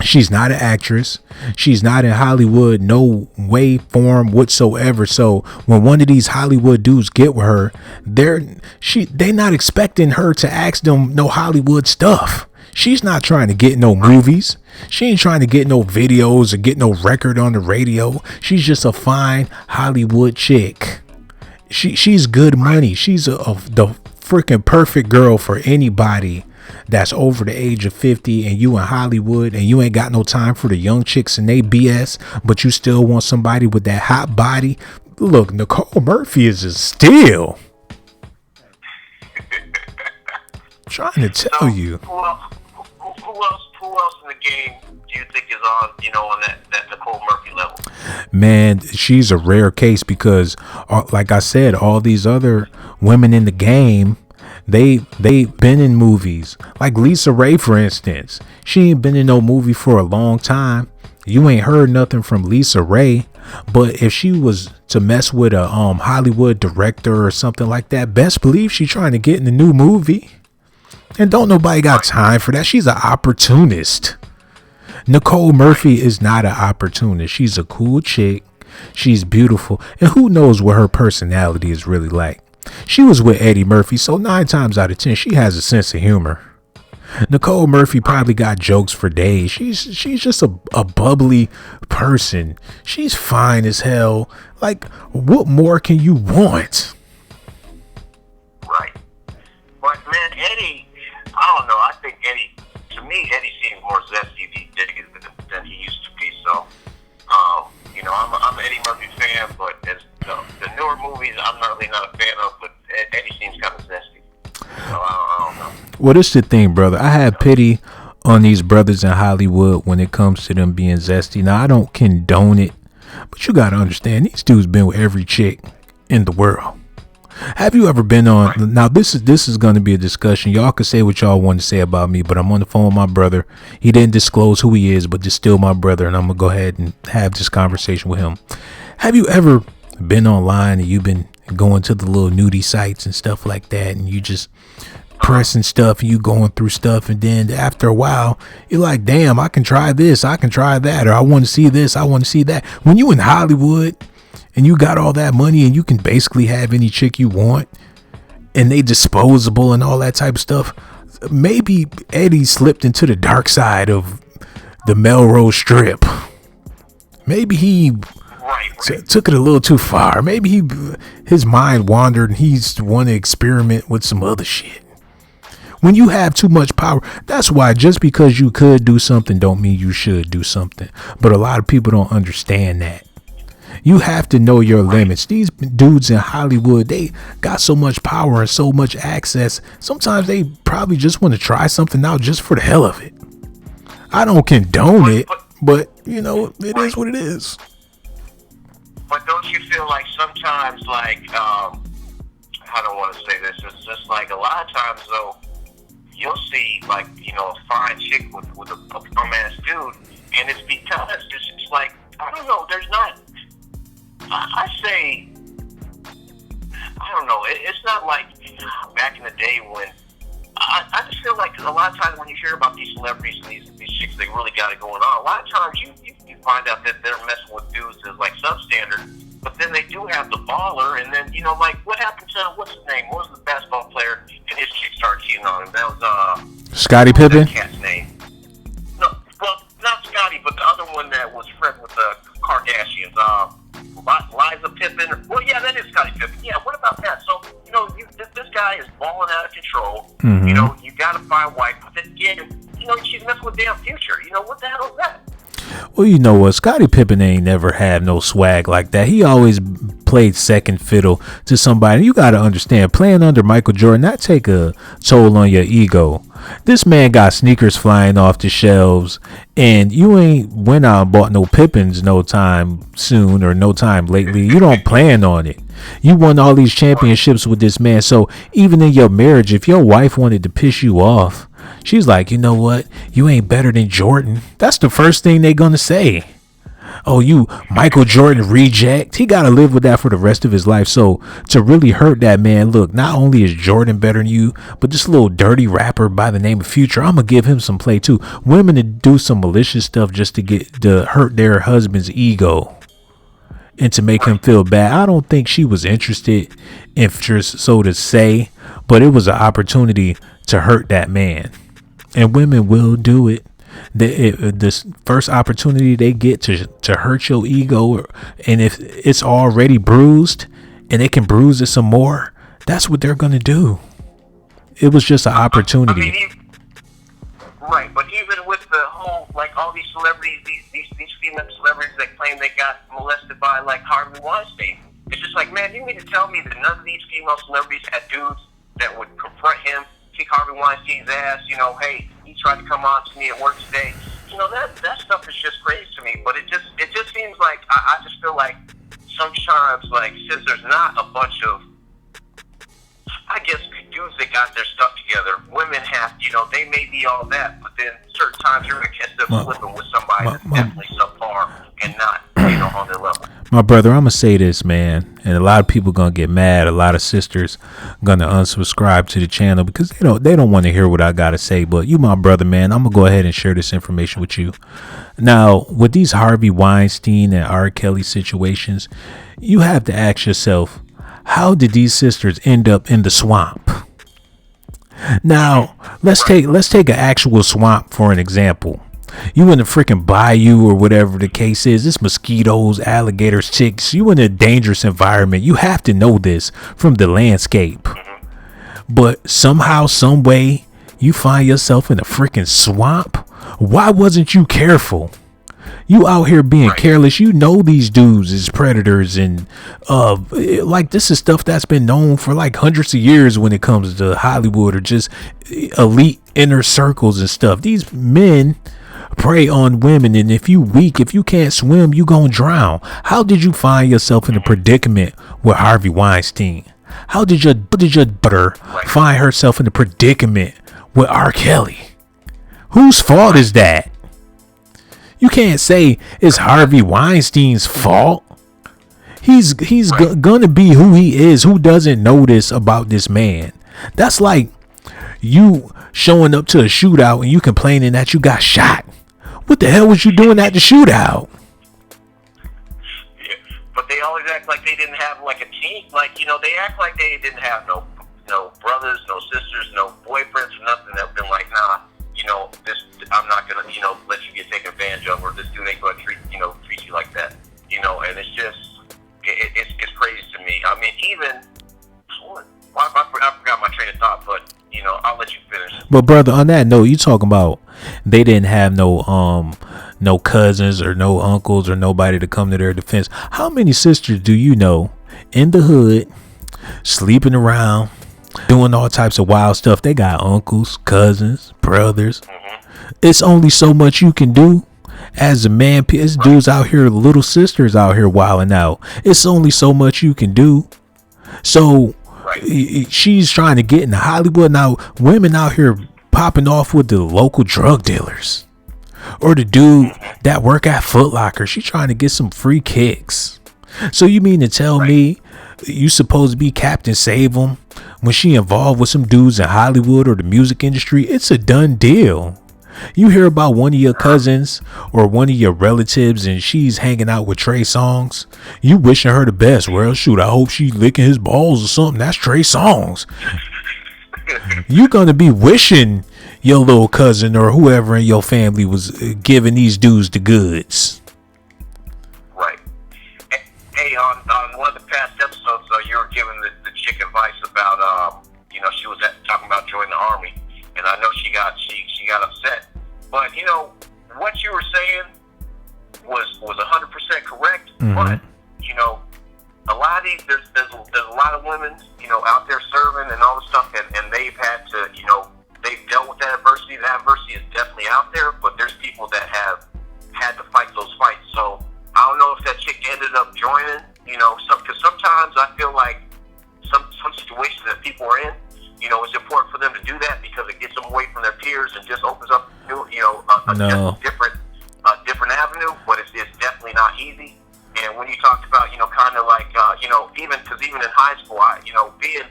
She's not an actress. She's not in Hollywood, no way, form whatsoever. So when one of these Hollywood dudes get with her, they not expecting her to ask them no Hollywood stuff. She's not trying to get no movies. She ain't trying to get no videos or get no record on the radio. She's just a fine Hollywood chick. She's good money. She's the freaking perfect girl for anybody that's over the age of 50 and you in Hollywood and you ain't got no time for the young chicks and they BS, but you still want somebody with that hot body. Look, Nicole Murphy is a steal. Trying to tell you. Who else in the game do you think is on that Nicole Murphy level? Man, she's a rare case because, like I said, all these other women in the game, they've been in movies. Like Lisa Raye, for instance. She ain't been in no movie for a long time. You ain't heard nothing from Lisa Raye. But if she was to mess with a Hollywood director or something like that, best believe she's trying to get in the new movie. And don't nobody got time for that. She's an opportunist. Nicole Murphy is not an opportunist. She's a cool chick. She's beautiful. And who knows what her personality is really like. She was with Eddie Murphy, so 9 times out of 10, she has a sense of humor. Nicole Murphy probably got jokes for days. She's just a bubbly person. She's fine as hell. Like, what more can you want? Right. But, man, Eddie, I don't know. I think to me, Eddie seems more zesty these days than he used to be. So, I'm an Eddie Murphy fan, but as the newer movies, I'm not a fan of, but Eddie seems kind of zesty. So, I don't know. Well, this is the thing, brother. I have pity on these brothers in Hollywood when it comes to them being zesty. Now, I don't condone it, but you got to understand, these dudes been with every chick in the world. Have you ever been on? Now, this is going to be a discussion. Y'all can say what y'all want to say about me, but I'm on the phone with my brother. He didn't disclose who he is, but just still my brother, and I'm going to go ahead and have this conversation with him. Have you ever been online and you've been going to the little nudie sites and stuff like that, and you just pressing stuff and you going through stuff, and then after a while, you're like, damn, I can try this, I can try that, or I want to see this, I want to see that. When you in Hollywood and you got all that money and you can basically have any chick you want and they disposable and all that type of stuff, maybe Eddie slipped into the dark side of the Melrose Strip. Maybe he took it a little too far. Maybe his mind wandered and he's want to experiment with some other shit. When you have too much power, that's why just because you could do something don't mean you should do something. But a lot of people don't understand that. You have to know your limits. These dudes in Hollywood, they got so much power and so much access. Sometimes they probably just want to try something out just for the hell of it. I don't condone it, but it is what it is. But don't you feel like sometimes, like, I don't want to say this, it's just like a lot of times, though, you'll see, like, a fine chick with a bum-ass dude, and it's because it's just like, I don't know, there's not, I say, I don't know, it's not like back in the day when, I just feel like a lot of times when you hear about these celebrities and these chicks, they really got it going on, a lot of times you find out that they're messing with dudes that's like substandard, but then they do have the baller, and then, like, what happened to, what's his name? What was the basketball player, and his chick started cheating on him? That was, Scottie Pippen? That cat's name. No, well, not Scottie, but the other one that was friends with the Kardashians, Liza Pippen. Well, yeah, that is Scottie Pippen. Yeah, what about that? So, this guy is balling out of control. Mm-hmm. You got to find a wife, but then again, she's messing with damn Future. What the hell is that? Well, you know what? Scottie Pippen ain't never had no swag like that. He always played second fiddle to somebody. You got to understand, playing under Michael Jordan, that take a toll on your ego. This man got sneakers flying off the shelves, and you ain't went out and bought no Pippins no time soon or no time lately. You don't plan on it. You won all these championships with this man. So even in your marriage, if your wife wanted to piss you off, she's like, you know what? You ain't better than Jordan. That's the first thing they gonna say. Oh, you Michael Jordan reject. He got to live with that for the rest of his life. So to really hurt that man, look, not only is Jordan better than you, but this little dirty rapper by the name of Future, I'm going to give him some play too. Women to do some malicious stuff just to hurt their husband's ego and to make him feel bad. I don't think she was interested in Future, so to say, but it was an opportunity to hurt that man. And women will do it. This first opportunity they get to hurt your ego, and if it's already bruised and they can bruise it some more, that's what they're gonna do. It was just an opportunity. I mean, right, but even with the whole, like, all these celebrities, these female celebrities that claim they got molested by, like, Harvey Weinstein, it's just like, man, you mean to tell me that none of these female celebrities had dudes that would confront him, kick Harvey Weinstein's ass, you know, hey, he tried to come on to me at work today. You know, that stuff is just crazy to me. But it just seems like I just feel like sometimes, like, since there's not a bunch of, I guess, dudes that got their stuff together, women have, you know, they may be all that, but then certain times you're gonna catch them flipping with somebody that's definitely subpar and not, you know, on their level. My brother, I'm going to say this, man, and a lot of people going to get mad. A lot of sisters going to unsubscribe to the channel because they don't want to hear what I got to say. But you, my brother, man, I'm going to go ahead and share this information with you. Now, with these Harvey Weinstein and R. Kelly situations, you have to ask yourself, how did these sisters end up in the swamp? Now, let's take an actual swamp for an example. You in the freaking bayou or whatever the case is. It's mosquitoes, alligators, ticks. You in a dangerous environment. You have to know this from the landscape. But somehow, some way, you find yourself in a freaking swamp. Why wasn't you careful? You out here being careless. You know these dudes is predators, and like, this is stuff that's been known for like hundreds of years when it comes to Hollywood or just elite inner circles and stuff. These men prey on women, and if you weak, if you can't swim, you gonna drown. How did you find yourself in a predicament with Harvey Weinstein? How did your daughter find herself in a predicament with R. Kelly? Whose fault is that? You can't say it's Harvey Weinstein's fault. He's gonna be who he is. Who doesn't know this about this man? That's like you showing up to a shootout and you complaining that you got shot. What the hell was you doing at the shootout? Yeah, but they always act like they didn't have like a team. Like, you know, they act like they didn't have no brothers, no sisters, no boyfriends, or nothing. That been like, nah, you know, this, I'm not gonna, you know, let you get taken advantage of, or this dude ain't gonna treat you like that. You know, and it's just, it's crazy to me. I mean, even, I forgot my train of thought, but, you know, I'll let you finish. But brother, on that note, you talking about they didn't have no cousins or no uncles or nobody to come to their defense. How many sisters do you know in the hood, sleeping around, doing all types of wild stuff? They got uncles, cousins, brothers. It's only so much you can do as a man. This dude's out here, little sisters out here wilding out. It's only so much you can do. So she's trying to get into Hollywood. Now, women out here popping off with the local drug dealers or the dude that work at Foot Locker. She's trying to get some free kicks. So you mean to tell me you supposed to be Captain Save 'em when she involved with some dudes in Hollywood or the music industry? It's a done deal. You hear about one of your cousins or one of your relatives and she's hanging out with Trey Songz, you wishing her the best. Well, shoot, I hope she licking his balls or something. That's Trey Songz. You're going to be wishing your little cousin or whoever in your family was giving these dudes the goods. Right. Hey, on one of the past episodes, you were giving the chick advice about, you know, she was talking about joining the Army. And I know she got upset. But, you know, what you were saying was 100% correct. But, you know, a lot of these, there's a lot of women, out there serving and all this stuff, and they've had to, they've dealt with that adversity. That adversity is definitely out there, but there's people that have had to fight those fights. So I don't know if that chick ended up joining, because sometimes I feel like some situations that people are in, it's important for them to do that because it gets them away from their peers and just opens up, a different avenue. But it's definitely not easy. And when you talked about, kind of like, even in high school, being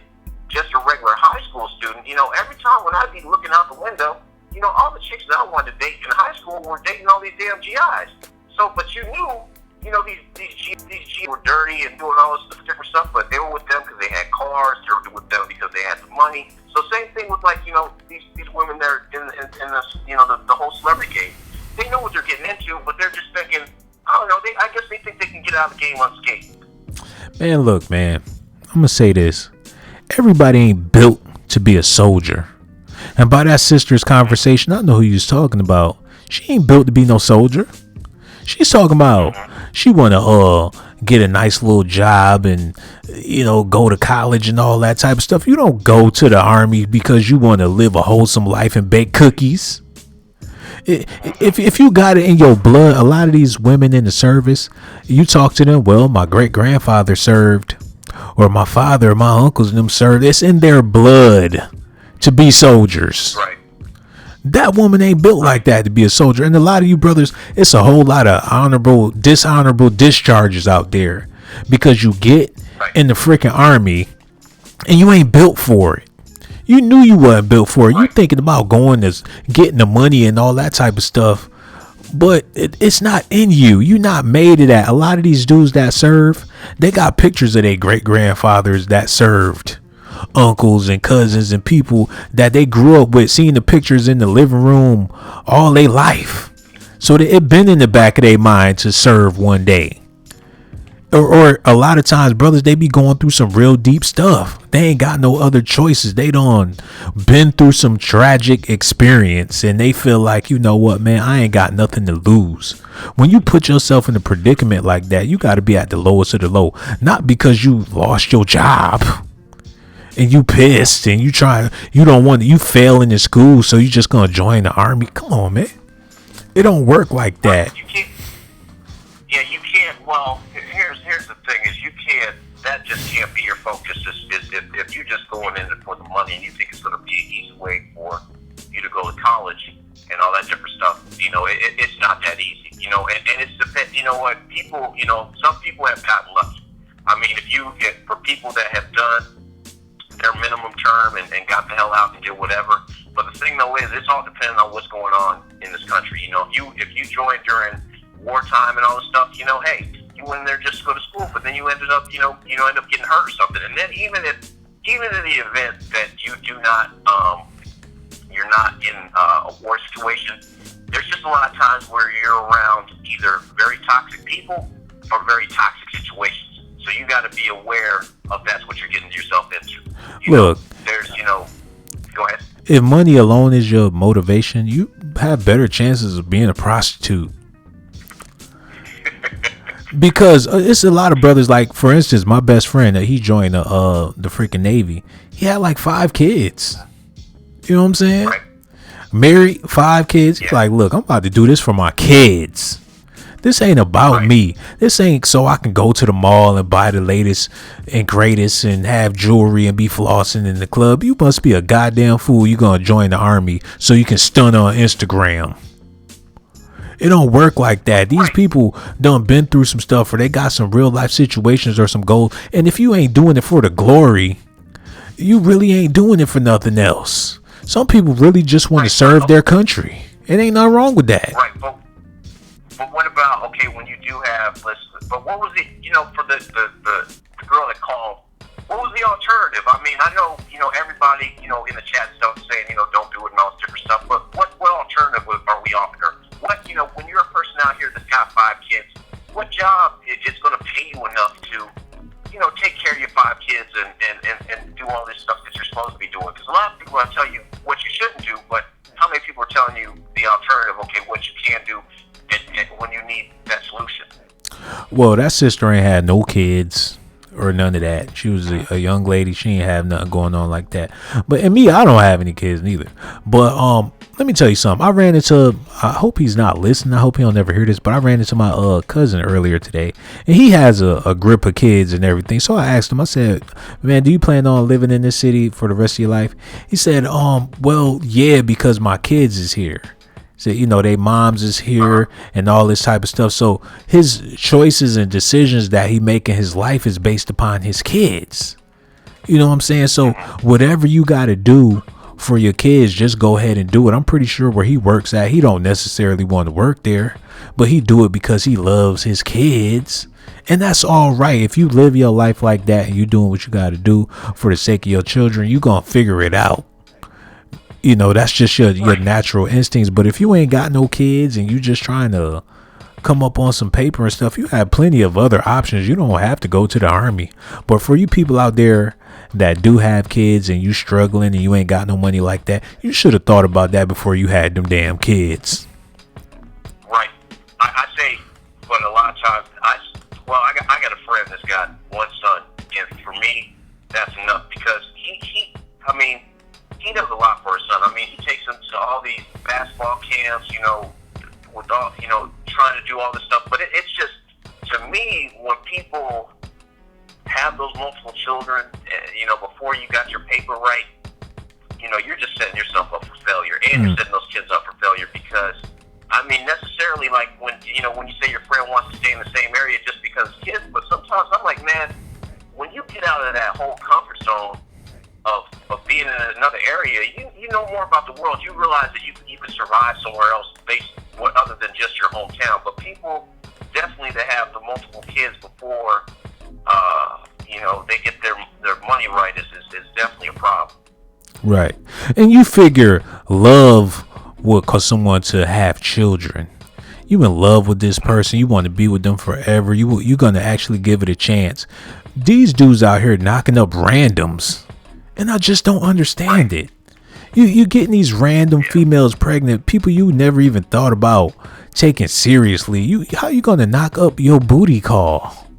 just a regular high school student, every time when I'd be looking out the window, all the chicks that I wanted to date in high school were dating all these damn GIs. So, but you knew, these G's were dirty and doing all this different stuff, but they were with them because they had cars. They were with them because they had the money. So same thing with like, these women there in the whole celebrity game. They know what they're getting into, but they're just thinking, I don't know. I guess they think they can get out of the game unscathed. Man, look, man. I'm gonna say this. Everybody ain't built to be a soldier. And by that sister's conversation, I know who you was talking about. She ain't built to be no soldier. She's talking about she want to get a nice little job and go to college and all that type of stuff. You don't go to the army because you want to live a wholesome life and bake cookies. If you got it in your blood, a lot of these women in the service, you talk to them, well, my great grandfather served, or my father or my uncles and them served. It's in their blood to be soldiers. Right. That woman ain't built like that to be a soldier. And a lot of you brothers, it's a whole lot of dishonorable discharges out there because you get in the freaking army and you ain't built for it. You knew you wasn't built for it. You thinking about going to getting the money and all that type of stuff, but it's not in you. You not made of that. A lot of these dudes that serve, they got pictures of their great grandfathers that served, uncles and cousins and people that they grew up with, seeing the pictures in the living room all their life. So that it been in the back of their mind to serve one day. Or a lot of times, brothers, they be going through some real deep stuff. They ain't got no other choices. They done been through some tragic experience and they feel like, you know what, man, I ain't got nothing to lose. When you put yourself in a predicament like that, you got to be at the lowest of the low. Not because you lost your job and you pissed and you don't want to, you failing in school, so you just going to join the army. Come on, man. It don't work like that. You can't. Well, here's the thing: is you can't. That just can't be your focus. If you're just going in it for the money and you think it's going to be an easy way for you to go to college and all that different stuff, it's not that easy. And it's what people. Some people have gotten lucky. I mean, for people that have done their minimum term and got the hell out and did whatever. But the thing though is, it's all dependent on what's going on in this country. If you joined during wartime and all this stuff, hey, you went in there just to go to school, but then you ended up, end up getting hurt or something. And then even in the event that you do not, you're not in a war situation, there's just a lot of times where you're around either very toxic people or very toxic situations. So you got to be aware of that's what you're getting yourself into. Look, go ahead. If money alone is your motivation, you have better chances of being a prostitute. Because it's a lot of brothers, like, for instance, my best friend, he joined the freaking Navy. He had like 5 kids. You know what I'm saying? Right. Married, 5 kids. He's like, look, I'm about to do this for my kids. This ain't about me. This ain't so I can go to the mall and buy the latest and greatest and have jewelry and be flossing in the club. You must be a goddamn fool. You gonna join the army so you can stun on Instagram. It don't work like that. These people done been through some stuff, or they got some real life situations or some goals. And if you ain't doing it for the glory, you really ain't doing it for nothing else. Some people really just want to serve their country. It ain't nothing wrong with that. Right, but what about, okay, when you do have, but what was it, for the girl that called, what was the alternative? I mean, I know, everybody, in the chat stuff saying, don't do it and all this different stuff, but what alternative are we offering her? What, when you're a person out here that's got 5 kids, what job is going to pay you enough to, take care of your 5 kids and do all this stuff that you're supposed to be doing? Because a lot of people will tell you what you shouldn't do, but how many people are telling you the alternative, okay, what you can do and when you need that solution? Well, that sister ain't had no kids or none of that. She was a young lady. She ain't have nothing going on like that. But and me, I don't have any kids neither. But let me tell you something. I ran into, I hope he's not listening. I hope he'll never hear this, but I ran into my cousin earlier today, and he has a grip of kids and everything. So I asked him, I said, man, do you plan on living in this city for the rest of your life? He said, well, yeah, because my kids is here. So, you know, they moms is here and all this type of stuff. So his choices and decisions that he make in his life is based upon his kids. You know what I'm saying? So whatever you got to do for your kids, just go ahead and do it. I'm pretty sure where he works at, he don't necessarily want to work there, but he do it because he loves his kids. And that's all right. If you live your life like that and you doing what you got to do for the sake of your children, you going to figure it out. You know, that's just your natural instincts. But if you ain't got no kids and you just trying to come up on some paper and stuff, you have plenty of other options. You don't have to go to the army. But for you people out there that do have kids and you struggling and you ain't got no money like that, you should have thought about that before you had them damn kids. Right. I say, but a lot of times, I got a friend that's got one son, and for me, that's enough because he does a lot for his son. I mean, he takes him to all these basketball camps, you know, with all, you know, trying to do all this stuff. But it's just, to me, when people have those multiple children, you know, before you got your paper right, you know, you're just setting yourself up for failure, and you're setting those kids up for failure because, I mean, necessarily, like, when you say your friend wants to stay in the same area just because kids, but sometimes I'm like, man, when you get out of that whole comfort zone of being in another area, you know more about the world. You realize that you can survive somewhere else based other than just your hometown. But people definitely that have the multiple kids before you know, they get their money right is definitely a problem. Right. And you figure love would cause someone to have children. You in love with this person, you want to be with them forever, you're gonna actually give it a chance. These dudes out here knocking up randoms, and I just don't understand it. You getting these random females pregnant, people you never even thought about taking seriously. How you gonna knock up your booty call?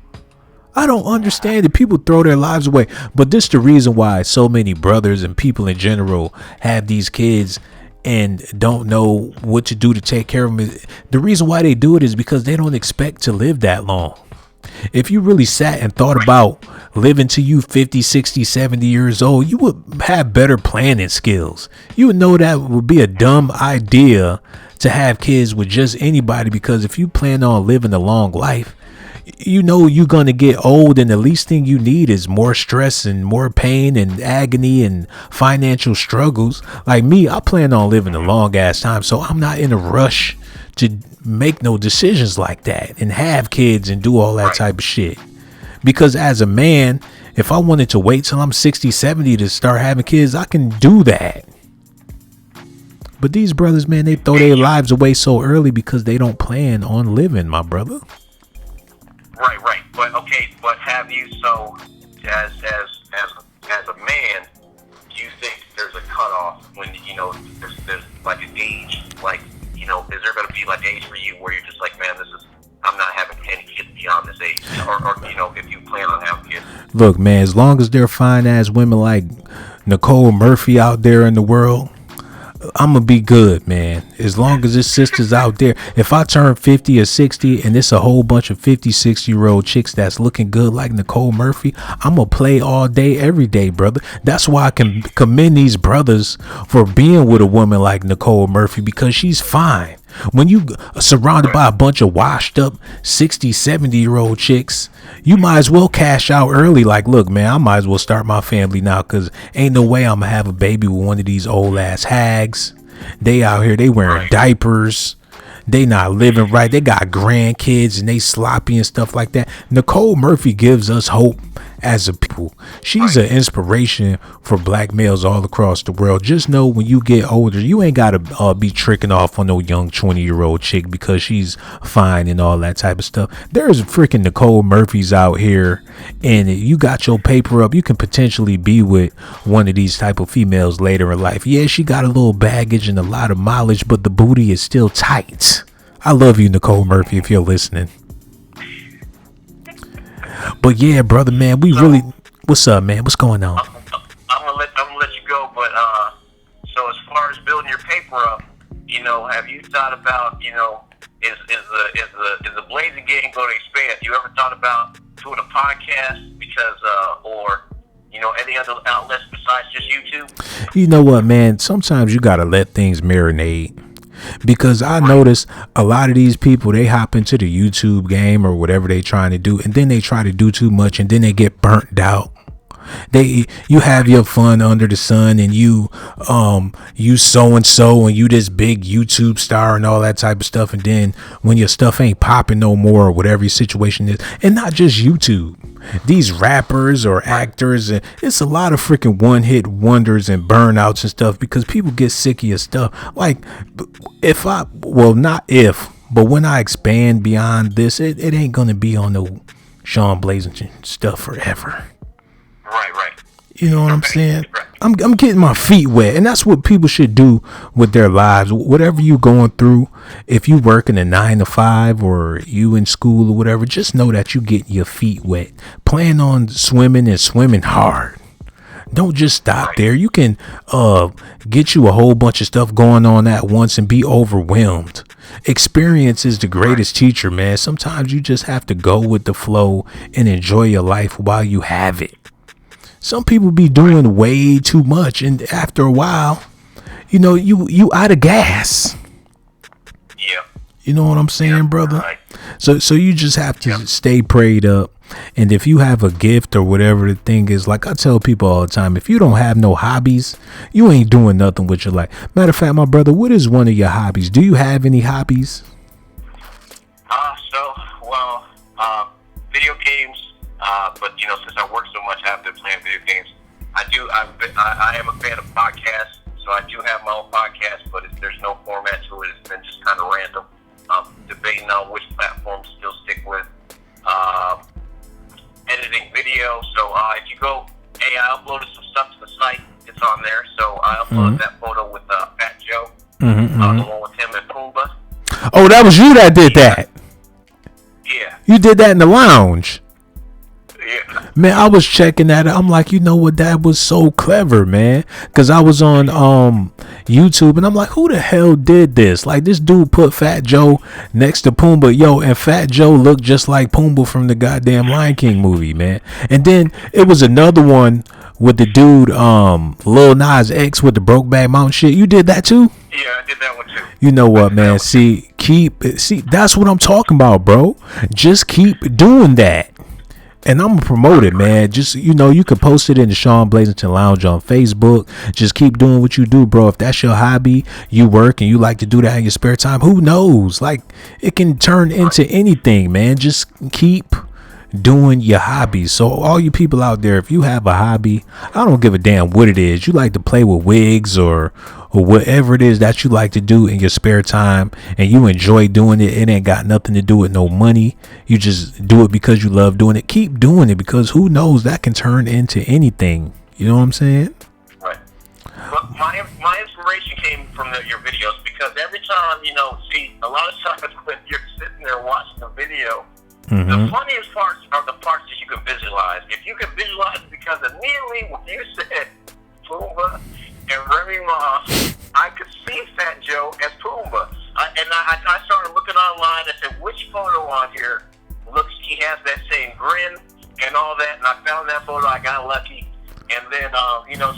I don't understand it. People throw their lives away, but this is the reason why so many brothers and people in general have these kids and don't know what to do to take care of them. The reason why they do it is because they don't expect to live that long. If you really sat and thought about living to you 50, 60, 70 years old, you would have better planning skills. You would know that would be a dumb idea to have kids with just anybody, because if you plan on living a long life, you know you're going to get old, and the least thing you need is more stress and more pain and agony and financial struggles. Like me, I plan on living a long ass time, so I'm not in a rush to make no decisions like that and have kids and do all that type of shit. Because as a man, if I wanted to wait till I'm 60, 70 to start having kids, I can do that. But these brothers, man, they throw their lives away so early because they don't plan on living, my brother. Right. But have you, so as a man, do you think there's a cutoff when, you know, there's like an age, like, you know, is there going to be like an age for you where you're just like, man, I'm not having any kids beyond this age, or you know, if you plan on having kids? Look, man, as long as they're fine ass women like Nicole Murphy out there in the world, I'm gonna be good, man. As long as there's sisters out there. If I turn 50 or 60 and it's a whole bunch of 50, 60-year-old chicks that's looking good like Nicole Murphy, I'm gonna play all day, every day, brother. That's why I can commend these brothers for being with a woman like Nicole Murphy, because she's fine. When you surrounded by a bunch of washed up 60, 70-year-old chicks, you might as well cash out early. Like, look, man, I might as well start my family now, because ain't no way I'm going to have a baby with one of these old ass hags. They out here, they wearing diapers. They not living right. They got grandkids and they sloppy and stuff like that. Nicole Murphy gives us hope as a people. She's an inspiration for black males all across the world. Just know when you get older, you ain't got to be tricking off on no young 20-year-old chick because she's fine and all that type of stuff. There's freaking Nicole Murphys out here, and you got your paper up, you can potentially be with one of these type of females later in life. Yeah, she got a little baggage and a lot of mileage, but the booty is still tight. I love you, Nicole Murphy, if you're listening. But yeah, brother, man, we really. What's up, man? What's going on? I'm gonna let you go, but so as far as building your paper up, have you thought about, is the Blazing game going to expand? You ever thought about doing a podcast because or any other outlets besides just YouTube? You know what, man? Sometimes you gotta let things marinate. Because I notice a lot of these people, they hop into the YouTube game or whatever they trying to do, and then they try to do too much, and then they get burnt out. You have your fun under the sun, and you so and so, and you this big YouTube star and all that type of stuff, and then when your stuff ain't popping no more or whatever your situation is, and not just YouTube, these rappers or actors, and it's a lot of freaking one-hit wonders and burnouts and stuff because people get sick of your stuff. Like but when I expand beyond this, it ain't gonna be on the Shawn Blazington stuff forever. Right. You know what I'm saying? I'm getting my feet wet, and that's what people should do with their lives. Whatever you going through, if you working a 9 to 5 or you in school or whatever, just know that you getting your feet wet. Plan on swimming and swimming hard. Don't just stop there. You can get you a whole bunch of stuff going on at once and be overwhelmed. Experience is the greatest teacher, man. Sometimes you just have to go with the flow and enjoy your life while you have it. Some people be doing way too much, and after a while, you out of gas. Yeah. You know what I'm saying, brother? Right. So you just have to stay prayed up. And if you have a gift or whatever the thing is, like I tell people all the time, if you don't have no hobbies, you ain't doing nothing with your life. Matter of fact, my brother, what is one of your hobbies? Do you have any hobbies? Video games. But since I work so much, I have been playing video games. I am a fan of podcasts, so I do have my own podcast, but there's no format to it. It's been just kind of random. Debating on which platform to still stick with. Editing video. So if you go, I uploaded some stuff to the site. It's on there. So I uploaded that photo with Fat Joe, the one with him and Pumbaa. Oh, that was you that did that. Yeah. You did that in the lounge. Yeah. Man, I was checking that. I'm like, you know what? That was so clever, man. Because I was on YouTube, and I'm like, who the hell did this? Like, this dude put Fat Joe next to Pumbaa. And Fat Joe looked just like Pumbaa from the goddamn Lion King movie, man. And then it was another one with the dude, Lil Nas X with the Brokeback Mountain shit. You did that too? Yeah, I did that one too. You know what, man? See, that's what I'm talking about, bro. Just keep doing that. And I'm gonna promote it, man. Just, you can post it in the Shawn Blazington Lounge on Facebook. Just keep doing what you do, bro. If that's your hobby, you work and you like to do that in your spare time, who knows? Like, it can turn into anything, man. Just keep doing your hobbies. So all you people out there, if you have a hobby, I don't give a damn what it is. You like to play with wigs or whatever it is that you like to do in your spare time, and you enjoy doing it. It ain't got nothing to do with no money. You just do it because you love doing it. Keep doing it, because who knows, that can turn into anything. You know what I'm saying? Right. Well, my inspiration came from your videos, because every time, see, a lot of times when you're sitting there watching the video, the funniest parts are the parts that you can visualize. If you can visualize it, because immediately when you said Pumbaa and Remy Ma, I could see Fat Joe as Pumbaa. I started looking online. I said, which photo on here looks, he has that same grin and all that, and I found that photo. I got lucky. And then,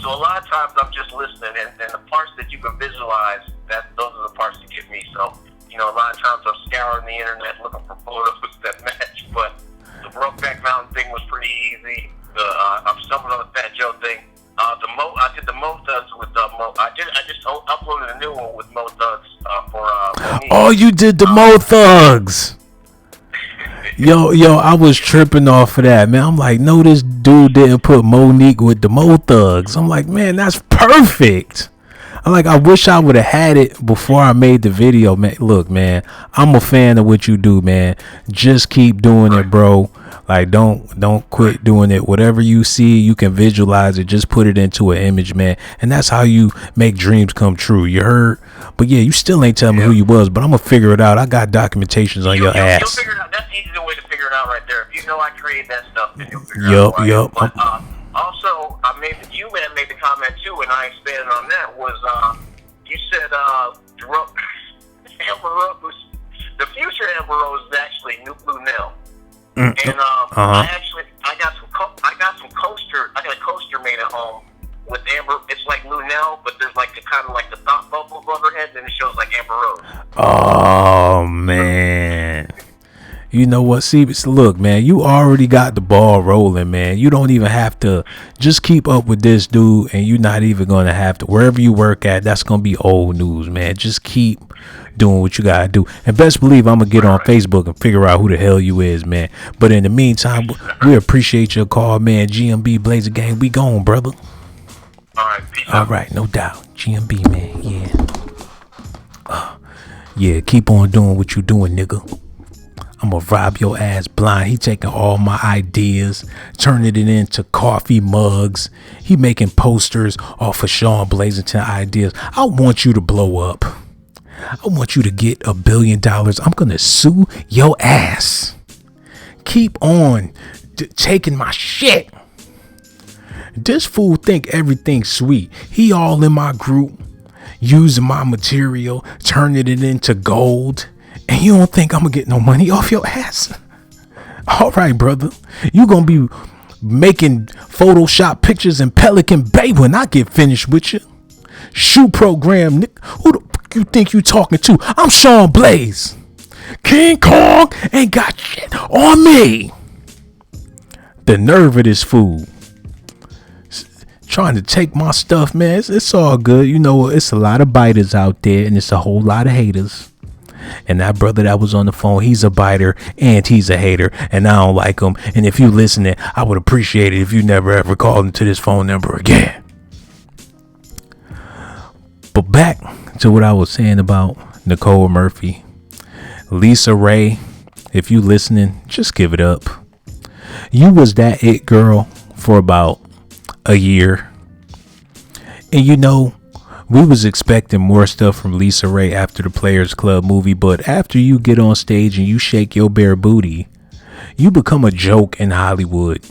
so a lot of times I'm just listening, and the parts that you can visualize, those are the parts that get me. So, a lot of times I'm scouring the internet looking for photos that match, but the Brokeback Mountain thing was pretty easy. I'm stumbling on the Fat Joe thing. I did the Mo Thugs with Mo. I just uploaded a new one with Mo Thugs for Monique. Oh, you did the Mo Thugs. Yo, I was tripping off of that, man. I'm like, no, this dude didn't put Monique with the Mo Thugs. I'm like, man, that's perfect. I'm like, I wish I would have had it before I made the video, man. Look, man, I'm a fan of what you do, man. Just keep doing it, bro. Like, don't quit doing it. Whatever you see, you can visualize it. Just put it into an image, man. And that's how you make dreams come true. You heard? But yeah, you still ain't telling me who you was, but I'm gonna figure it out. I got documentations on your ass. You'll figure it out. That's the easy way to figure it out right there. You know I created that stuff, and you'll figure Yup, out why. yup. But also, you may have made the comment too, and I expanded on that. Was you said Amber Rose, the future Amber Rose is actually New Blue Nail, and I got a coaster made at home with Amber. It's like Lunel, but there's like the kind of like the thought bubble above her head, and it shows like Amber Rose. Oh man. You know what? See, look, man, you already got the ball rolling, man. You don't even have to just keep up with this dude, and you're not even going to have to, wherever you work at, that's going to be old news, man. Just keep doing what you got to do. And best believe I'm going to get on Facebook and figure out who the hell you is, man. But in the meantime, we appreciate your call, man. GMB Blazer Gang, we gone, brother. All right, peace out. All right, no doubt. GMB, man, yeah. Yeah, keep on doing what you doing, nigga. I'm gonna rob your ass blind. He taking all my ideas, turning it into coffee mugs. He making posters off of Shawn Blazington ideas. I want you to blow up. I want you to get $1 billion. I'm gonna sue your ass. Keep on taking my shit. This fool think everything's sweet. He all in my group, using my material, turning it into gold. And you don't think I'm gonna get no money off your ass? All right, brother. You gonna be making Photoshop pictures in Pelican Bay when I get finished with you. Shoe program, Nick. Who the fuck you think you talking to? I'm Shawn Blaze. King Kong ain't got shit on me. The nerve of this fool. Trying to take my stuff, man. It's all good. You know, it's a lot of biters out there, and it's a whole lot of haters. And that brother that was on the phone, he's a biter and he's a hater, and I don't like him. And if you listening, I would appreciate it if you never ever called into this phone number again. But back to what I was saying about Nicole Murphy. Lisa Raye, if you listening, just give it up. You was that it girl for about a year. And you know, we was expecting more stuff from Lisa Raye after the Players Club movie, but after you get on stage and you shake your bare booty, you become a joke in Hollywood.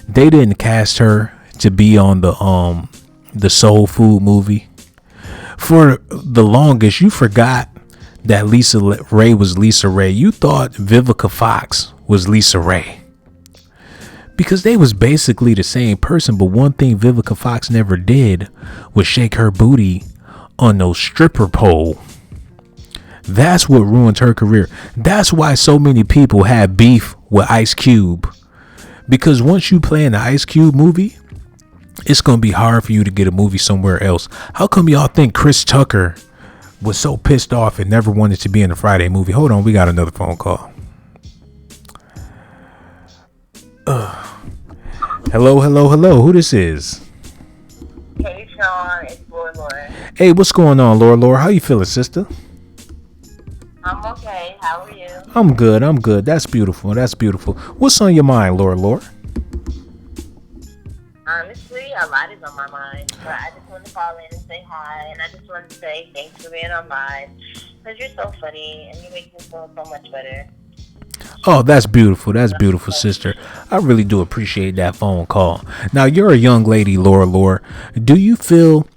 They didn't cast her to be on the Soul Food movie. For the longest, you forgot that Lisa Raye was Lisa Raye. You thought Vivica Fox was Lisa Raye, because they was basically the same person. But one thing Vivica Fox never did was shake her booty on no stripper pole. That's what ruined her career. That's why so many people have beef with Ice Cube, because once you play in the Ice Cube movie, it's going to be hard for you to get a movie somewhere else. How come y'all think Chris Tucker was so pissed off and never wanted to be in the Friday movie? Hold on, we got another phone call. Hello. Who this is? Hey, Shawn, it's Laura. Hey, what's going on, Laura? How you feeling, sister? I'm okay. How are you? I'm good. That's beautiful. What's on your mind, Laura? Honestly, a lot is on my mind, but I just want to call in and say hi, and I just want to say thanks for being on live, because you're so funny, and you make me feel so much better. Oh, that's beautiful, sister. I really do appreciate that phone call. Now, you're a young lady, Laura. Do you feel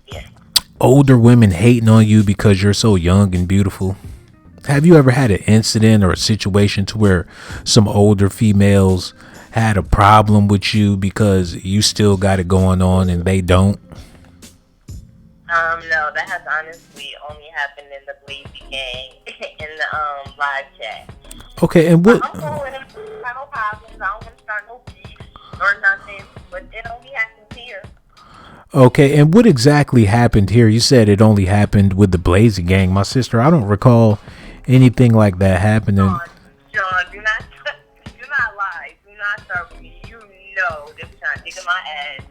older women hating on you because you're so young and beautiful? Have you ever had an incident or a situation to where some older females had a problem with you because you still got it going on and they don't? No, that has honestly only happened in the Blazy Gang in the live chat. Okay, and what? I'm cool with them. I no problems. I don't want to start no beef or nothing, but it only happens here. Okay, and what exactly happened here? You said it only happened with the Blazy Gang. My sister, I don't recall anything like that happening. Shawn, do not lie. Do not start with me. You know they were trying to dig in my ass.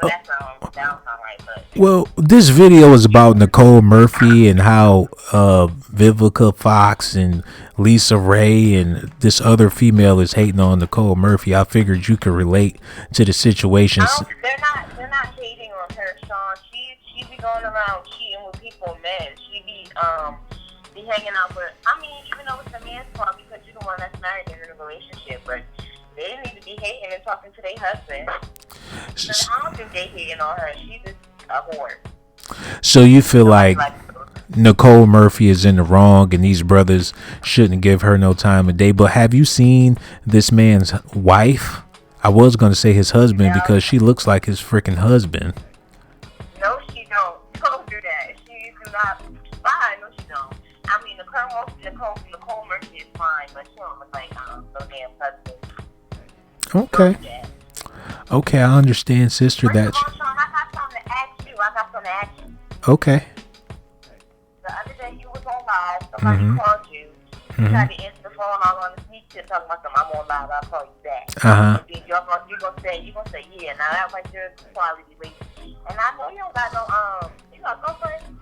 Well, that sounds right, but... Well, this video is about Nicole Murphy and how Vivica Fox and Lisa Raye and this other female is hating on Nicole Murphy. I figured you could relate to the situation. They're not hating on her, Shawn. She be going around cheating with people, men. She be be hanging out with. I mean, even though it's a man's fault because you're the one that's married in a relationship, but they need to be hating and talking to their husband. But I don't think they hating on her. She's just a whore. So you feel like Nicole Murphy is in the wrong and these brothers shouldn't give her no time of day. But have you seen this man's wife? I was going to say his husband because she looks like his freaking husband. No, she don't. Don't do that. She's not fine. No, she don't. I mean, Nicole Murphy is fine, but she don't look like no damn husband. Okay. Okay, I understand, sister. That. Sean, I got something to ask you. Okay. The other day you was on live. Somebody called you. You tried to answer the phone all on the sneak tip talking about something. I'm on live. I'll call you back. And then you're gonna say yeah. Now that like your quality weight. And I know you don't got no you got girlfriend.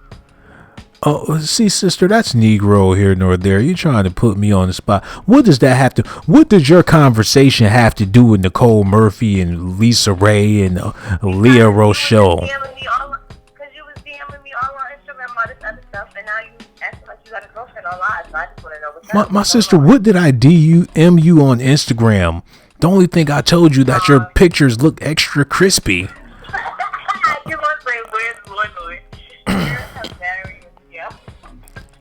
Oh, see, sister, that's Negro here nor there. You're trying to put me on the spot. What does that have to? What does your conversation have to do with Nicole Murphy and Lisa Raye and Lela Rochon? Because you was DMing me all on Instagram, all this other stuff, and now you acting like you got a girlfriend on live. So I just want to know what's my sister, what did I DM you on Instagram? The only thing I told you that your pictures look extra crispy. You want to say where's Lloyd?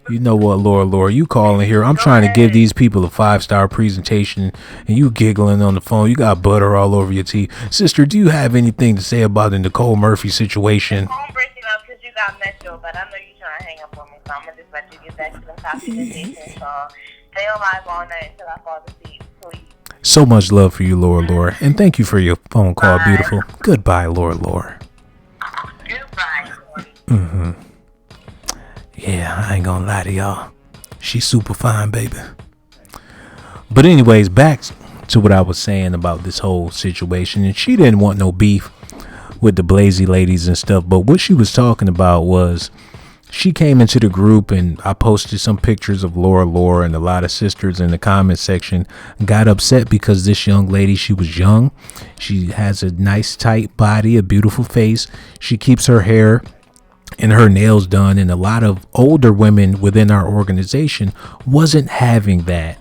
You know what, Laura, you calling here. I'm trying to give these people a 5-star presentation, and you giggling on the phone. You got butter all over your teeth. Sister, do you have anything to say about the Nicole Murphy situation? I'm breaking up because you got Metro, but I know you're trying to hang up on me, so I'm going to just let you get back to the conversation. So stay alive all night until I fall asleep, please. So much love for you, Laura, and thank you for your phone call, beautiful. Goodbye, Laura. Goodbye, Mm-hmm. Yeah, I ain't gonna lie to y'all. She's super fine, baby. But anyways, back to what I was saying about this whole situation. And she didn't want no beef with the Blazy ladies and stuff. But what she was talking about was she came into the group and I posted some pictures of Laura, and a lot of sisters in the comment section got upset because this young lady, she was young. She has a nice tight body, a beautiful face. She keeps her hair and her nails done, and a lot of older women within our organization wasn't having that.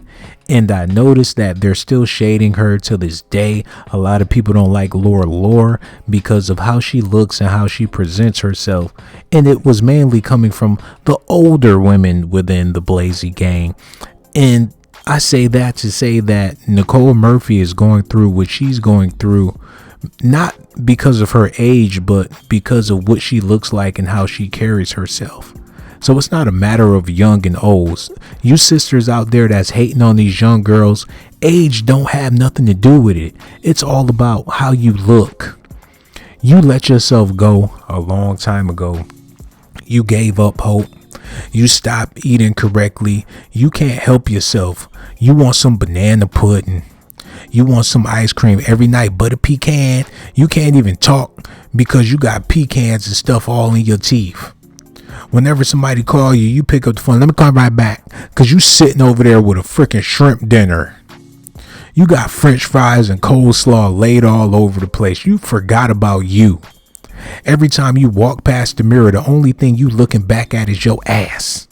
And I noticed that they're still shading her to this day. A lot of people don't like Laura because of how she looks and how she presents herself. And it was mainly coming from the older women within the Blazy gang. And I say that to say that Nicole Murphy is going through what she's going through, not because of her age, but because of what she looks like and how she carries herself. So it's not a matter of young and old. You sisters out there that's hating on these young girls, age don't have nothing to do with it. It's all about how you look. You let yourself go a long time ago. You gave up hope. You stopped eating correctly. You can't help yourself. You want some banana pudding. You want some ice cream every night, but a pecan. You can't even talk because you got pecans and stuff all in your teeth. Whenever somebody call you, you pick up the phone. Let me call right back, because you sitting over there with a freaking shrimp dinner. You got French fries and coleslaw laid all over the place. You forgot about you. Every time you walk past the mirror, the only thing you looking back at is your ass.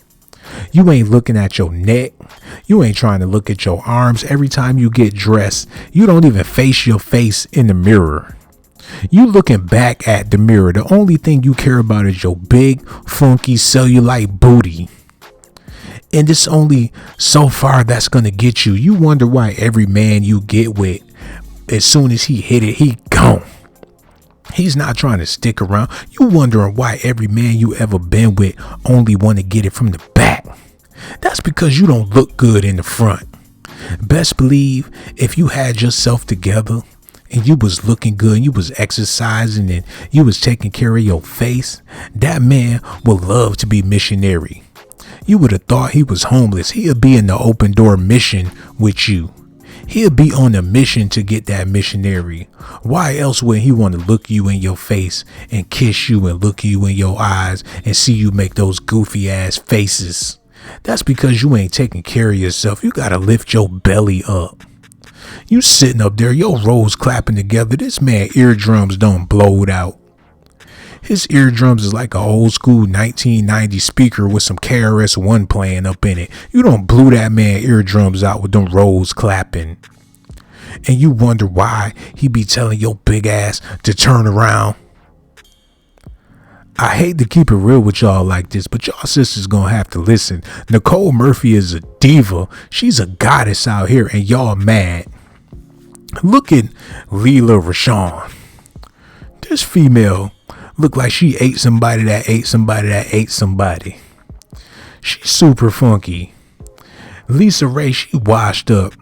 You ain't looking at your neck. You ain't trying to look at your arms. Every time you get dressed, you don't even face your face in the mirror. You looking back at the mirror. The only thing you care about is your big, funky cellulite booty. And it's only so far that's going to get you. You wonder why every man you get with, as soon as he hit it, he gone. He's not trying to stick around. You wondering why every man you ever been with only want to get it from the back. That's because you don't look good in the front. Best believe if you had yourself together and you was looking good, and you was exercising and you was taking care of your face, that man would love to be missionary. You would have thought he was homeless. He'll be in the open door mission with you. He'll be on a mission to get that missionary. Why else would he want to look you in your face and kiss you and look you in your eyes and see you make those goofy ass faces? That's because you ain't taking care of yourself. You got to lift your belly up. You sitting up there, your rolls clapping together. This man eardrums done blowed out. His eardrums is like a old school 1990 speaker with some KRS-One playing up in it. You don't blew that man eardrums out with them rolls clapping. And you wonder why he be telling your big ass to turn around. I hate to keep it real with y'all like this, but y'all sisters gonna have to listen. Nicole Murphy is a diva. She's a goddess out here, and y'all mad. Look at Lela Rochon. This female look like she ate somebody that ate somebody that ate somebody. She's super funky. Lisa Raye, she washed up.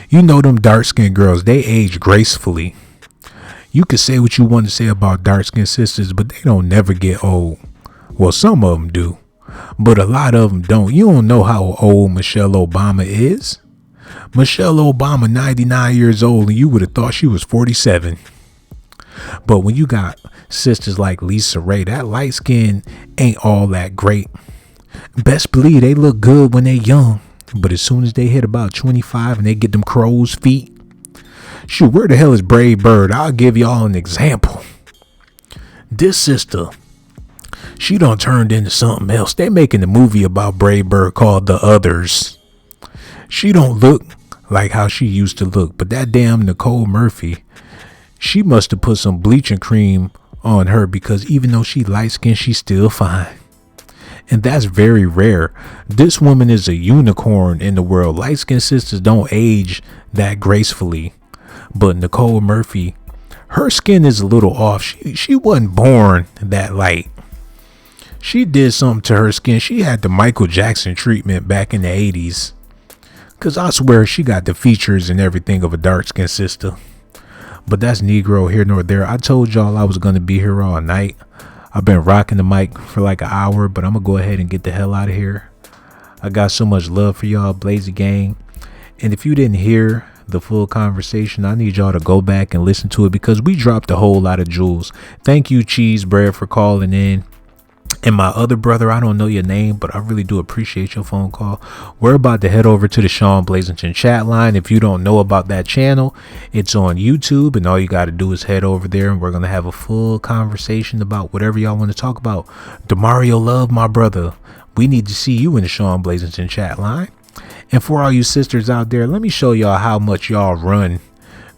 You know them dark-skinned girls, they age gracefully. You can say what you want to say about dark-skinned sisters, but they don't never get old. Well, some of them do, but a lot of them don't. You don't know how old Michelle Obama is. Michelle Obama, 99 years old, and you would have thought she was 47. But when you got sisters like Lisa Raye, that light skin ain't all that great. Best believe they look good when they young, but as soon as they hit about 25 and they get them crow's feet, shoot, where the hell is Brave Bird? I'll give y'all an example. This sister, she done turned into something else. They making a movie about Brave Bird called The Others. She don't look like how she used to look, but that damn Nicole Murphy, she must have put some bleaching cream on her, because even though she light skinned, she's still fine. And that's very rare. This woman is a unicorn in the world. Light skinned sisters don't age that gracefully. But Nicole Murphy, her skin is a little off. She wasn't born that light. She did something to her skin. She had the Michael Jackson treatment back in the 80s. Because I swear she got the features and everything of a dark-skinned sister. But that's Negro here nor there. I told y'all I was going to be here all night. I've been rocking the mic for like an hour, but I'm going to go ahead and get the hell out of here. I got so much love for y'all, Blazy Gang. And if you didn't hear the full conversation, I need y'all to go back and listen to it, because we dropped a whole lot of jewels. Thank you, Cheese Bread, for calling in. And my other brother, I don't know your name, but I really do appreciate your phone call. We're about to head over to the Shawn Blazington chat line. If you don't know about that channel, it's on YouTube, and all you got to do is head over there, and we're going to have a full conversation about whatever y'all want to talk about. DeMario Love, my brother, we need to see you in the Shawn Blazington chat line. And for all you sisters out there, let me show y'all how much y'all run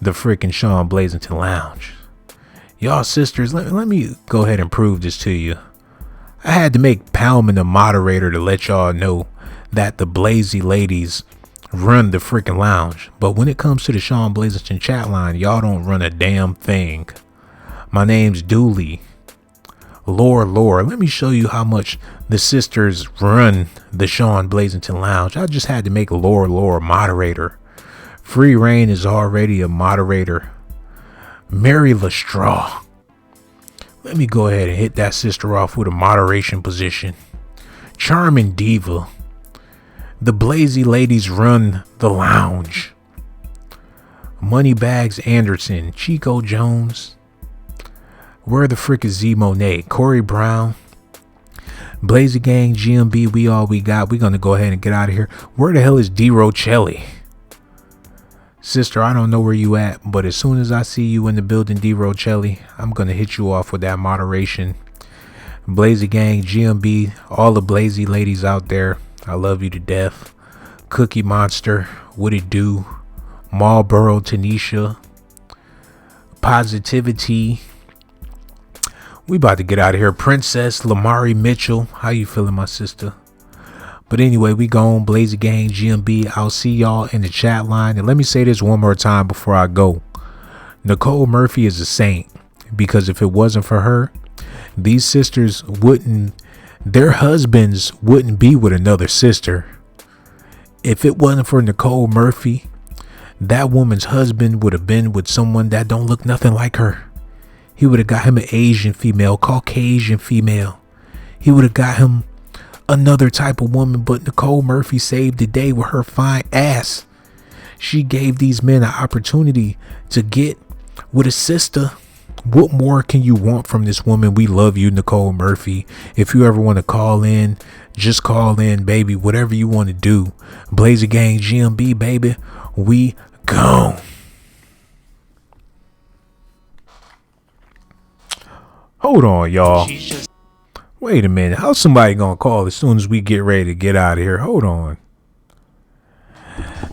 the freaking Shawn Blazington Lounge. Y'all sisters, let me go ahead and prove this to you. I had to make Palman the moderator to let y'all know that the Blazy ladies run the freaking lounge. But when it comes to the Shawn Blazington chat line, y'all don't run a damn thing. My name's Dooley. Lore. Let me show you how much the sisters run the Shawn Blazington Lounge. I just had to make Lore moderator. Free Reign is already a moderator. Mary Lestraw. Let me go ahead and hit that sister off with a moderation position. Charming Diva. The Blazy ladies run the lounge. Moneybags Anderson. Chico Jones. Where the frick is Z Monet? Corey Brown. Blazy Gang, GMB, we all we got. We're going to go ahead and get out of here. Where the hell is D. Rochelli? Sister, I don't know where you at, but as soon as I see you in the building, D. Rochelli, I'm going to hit you off with that moderation. Blazy Gang, GMB, all the Blazy ladies out there, I love you to death. Cookie Monster, what it do? Marlboro, Tanisha, Positivity. We about to get out of here. Princess Lamari Mitchell, how you feeling, my sister? But anyway, we gone. Blazy Gang, GMB. I'll see y'all in the chat line. And let me say this one more time before I go. Nicole Murphy is a saint, because if it wasn't for her, these sisters their husbands wouldn't be with another sister. If it wasn't for Nicole Murphy, that woman's husband would have been with someone that don't look nothing like her. He would have got him an Asian female, Caucasian female. He would have got him another type of woman, but Nicole Murphy saved the day with her fine ass. She gave these men an opportunity to get with a sister. What more can you want from this woman? We love you, Nicole Murphy. If you ever want to call in, just call in, baby. Whatever you want to do. Blazer Gang, GMB, baby. We gone. Hold on, y'all. Wait a minute. How's somebody gonna call as soon as we get ready to get out of here? Hold on.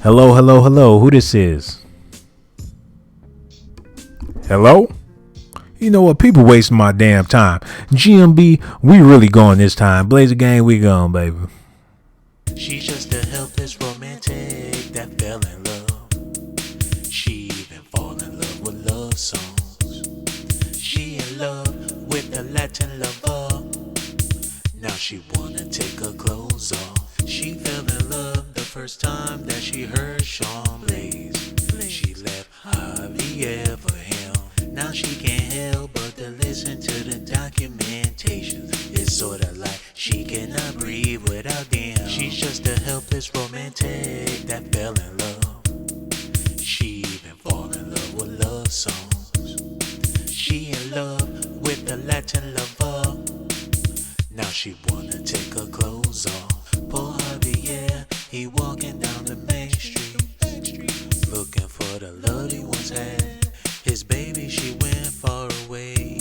Hello, hello, hello. Who this is? Hello? You know what? People wasting my damn time. GMB, we really going this time. Blazer Gang, we going, baby. She's just a helpless romantic that fell in love. She even fall in love with love songs. She in love with a Latin lover. Now she wanna take her clothes off. She fell in love the first time that she heard Shawn Blaze. She left Javier for him. Now she can't help but to listen to the documentation. It's sorta like she cannot breathe without them. She's just a helpless romantic that fell in love. She even fall in love with love songs. She in love with a Latin lover. Now she wanna take her clothes off. Poor Javier, he walking down the main street, looking for the love he once had. His baby, she went far away.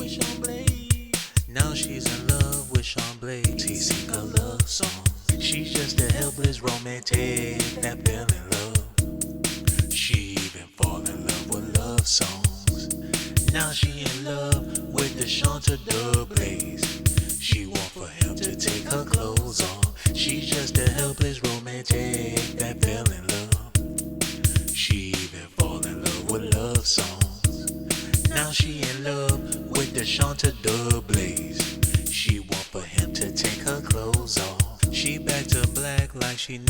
Now she's in love with Shawn Blaze. He sing a love song. She's just a helpless romantic that fell in love. She even fall in love with love songs. Now she in love with the Shanta Blaze. She want for him to take her clothes off. She's just a helpless romantic that fell in love. She even fall in love with love songs. Now she in love with the Shanta Blaze. She want for him to take her clothes off. She back to black like she never